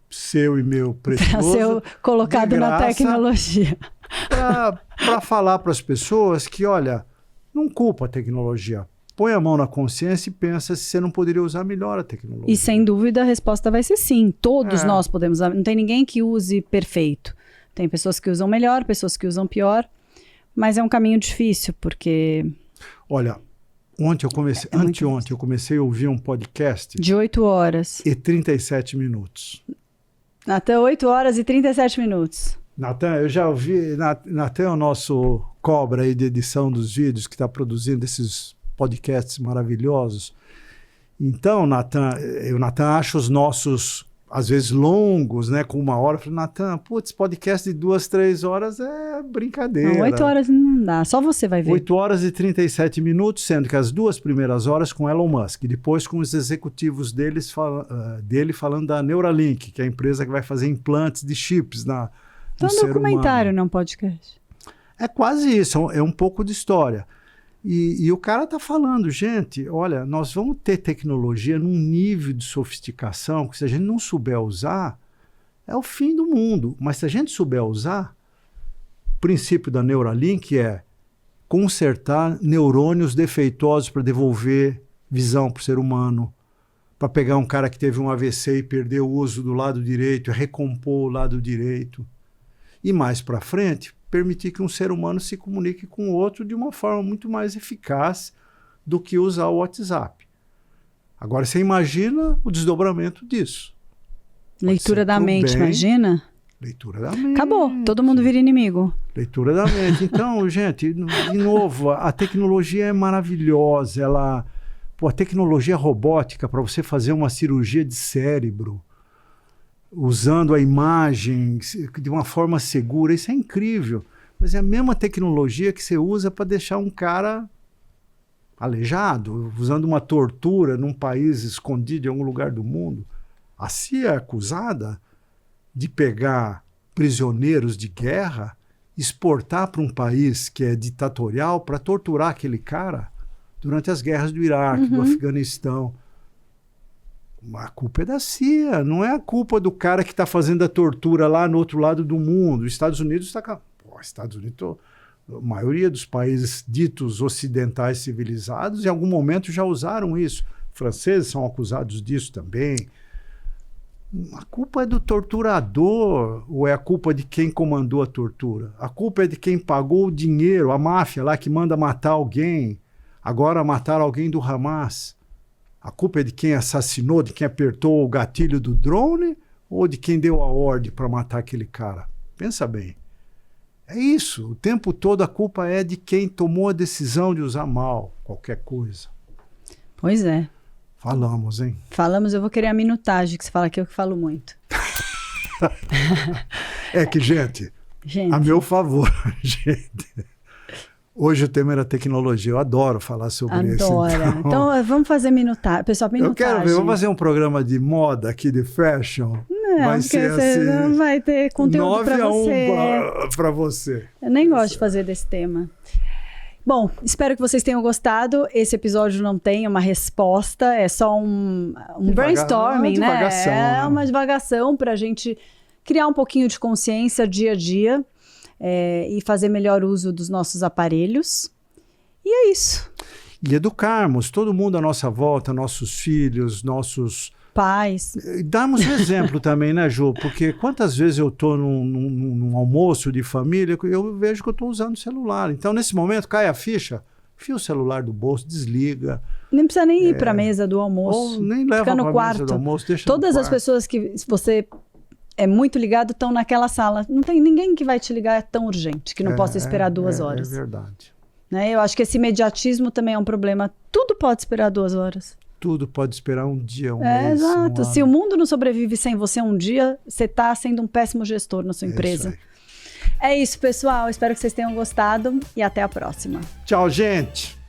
seu e meu precioso, para ser colocado na tecnologia. Para falar para as pessoas que, olha, não culpa a tecnologia. Põe a mão na consciência e pensa se você não poderia usar melhor a tecnologia. E sem dúvida a resposta vai ser sim. Todos nós podemos usar. Não tem ninguém que use perfeito. Tem pessoas que usam melhor, pessoas que usam pior. Mas é um caminho difícil, porque... Olha, anteontem eu comecei a ouvir um podcast... De 8 horas. E 37 minutos. Até 8 horas e 37 minutos. Natan, eu já ouvi... Natan é o nosso cobra aí de edição dos vídeos que está produzindo esses podcasts maravilhosos. Então, Natan acha os nossos, às vezes, longos, né? Com 1 hora. Eu falei, Natan, putz, podcast de 2, 3 horas é brincadeira. Não, 8 horas não dá, só você vai ver. 8 horas e 37 minutos, sendo que as 2 primeiras horas com Elon Musk, e depois com os executivos dele falando da Neuralink, que é a empresa que vai fazer implantes de chips no ser humano. É um documentário, não podcast. É quase isso, é um pouco de história. E o cara está falando, gente, olha, nós vamos ter tecnologia num nível de sofisticação que se a gente não souber usar, é o fim do mundo. Mas se a gente souber usar, o princípio da Neuralink é consertar neurônios defeituosos para devolver visão para o ser humano, para pegar um cara que teve um AVC e perdeu o uso do lado direito, recompor o lado direito. E mais para frente, permitir que um ser humano se comunique com o outro de uma forma muito mais eficaz do que usar o WhatsApp. Agora, você imagina o desdobramento disso. Leitura da mente, imagina? Leitura da mente. Acabou, todo mundo vira inimigo. Leitura da mente. Então, gente, de novo, a tecnologia é maravilhosa. A tecnologia robótica para você fazer uma cirurgia de cérebro, usando a imagem de uma forma segura, isso é incrível. Mas é a mesma tecnologia que você usa para deixar um cara aleijado, usando uma tortura num país escondido em algum lugar do mundo. A CIA é acusada de pegar prisioneiros de guerra, exportar para um país que é ditatorial para torturar aquele cara durante as guerras do Iraque, do Afeganistão. A culpa é da CIA, não é a culpa do cara que está fazendo a tortura lá no outro lado do mundo. Os Estados Unidos está... Estados Unidos, a maioria dos países ditos ocidentais civilizados, em algum momento já usaram isso. Franceses são acusados disso também. A culpa é do torturador ou é a culpa de quem comandou a tortura? A culpa é de quem pagou o dinheiro, a máfia lá que manda matar alguém, agora matar alguém do Hamas. A culpa é de quem assassinou, de quem apertou o gatilho do drone ou de quem deu a ordem para matar aquele cara? Pensa bem. É isso, o tempo todo a culpa é de quem tomou a decisão de usar mal qualquer coisa. Pois é. Falamos, hein? Falamos, eu vou querer a minutagem, que você fala que eu que falo muito. É que, gente, a meu favor, gente. Hoje o tema era tecnologia, eu adoro falar sobre isso. Adora. Então vamos fazer minutagem. Pessoal, minutagem. Eu quero ver, vamos fazer um programa de moda aqui, de fashion. Não, vai ser você assim, não vai ter conteúdo para você. 9-1 para você. Eu nem gosto de fazer desse tema. Bom, espero que vocês tenham gostado. Esse episódio não tem uma resposta, é só um brainstorming, né? É uma divagação para a gente criar um pouquinho de consciência dia a dia e fazer melhor uso dos nossos aparelhos. E é isso. E educarmos todo mundo à nossa volta, nossos filhos, nossos... pais. Darmos um exemplo também, né, Ju? Porque quantas vezes eu estou num almoço de família, eu vejo que eu estou usando o celular. Então, nesse momento, cai a ficha, enfia o celular do bolso, desliga. Nem precisa nem ir para a mesa do almoço. Ou nem leva para a mesa do almoço, deixa no quarto. Todas as pessoas que você é muito ligado estão naquela sala. Não tem ninguém que vai te ligar, é tão urgente, que não possa esperar 2 horas. É verdade. Né? Eu acho que esse imediatismo também é um problema. Tudo pode esperar 2 horas. Tudo pode esperar um dia, mês. Exato. Se o mundo não sobrevive sem você um dia, você está sendo um péssimo gestor na sua empresa. É isso, pessoal. Espero que vocês tenham gostado e até a próxima. Tchau, gente.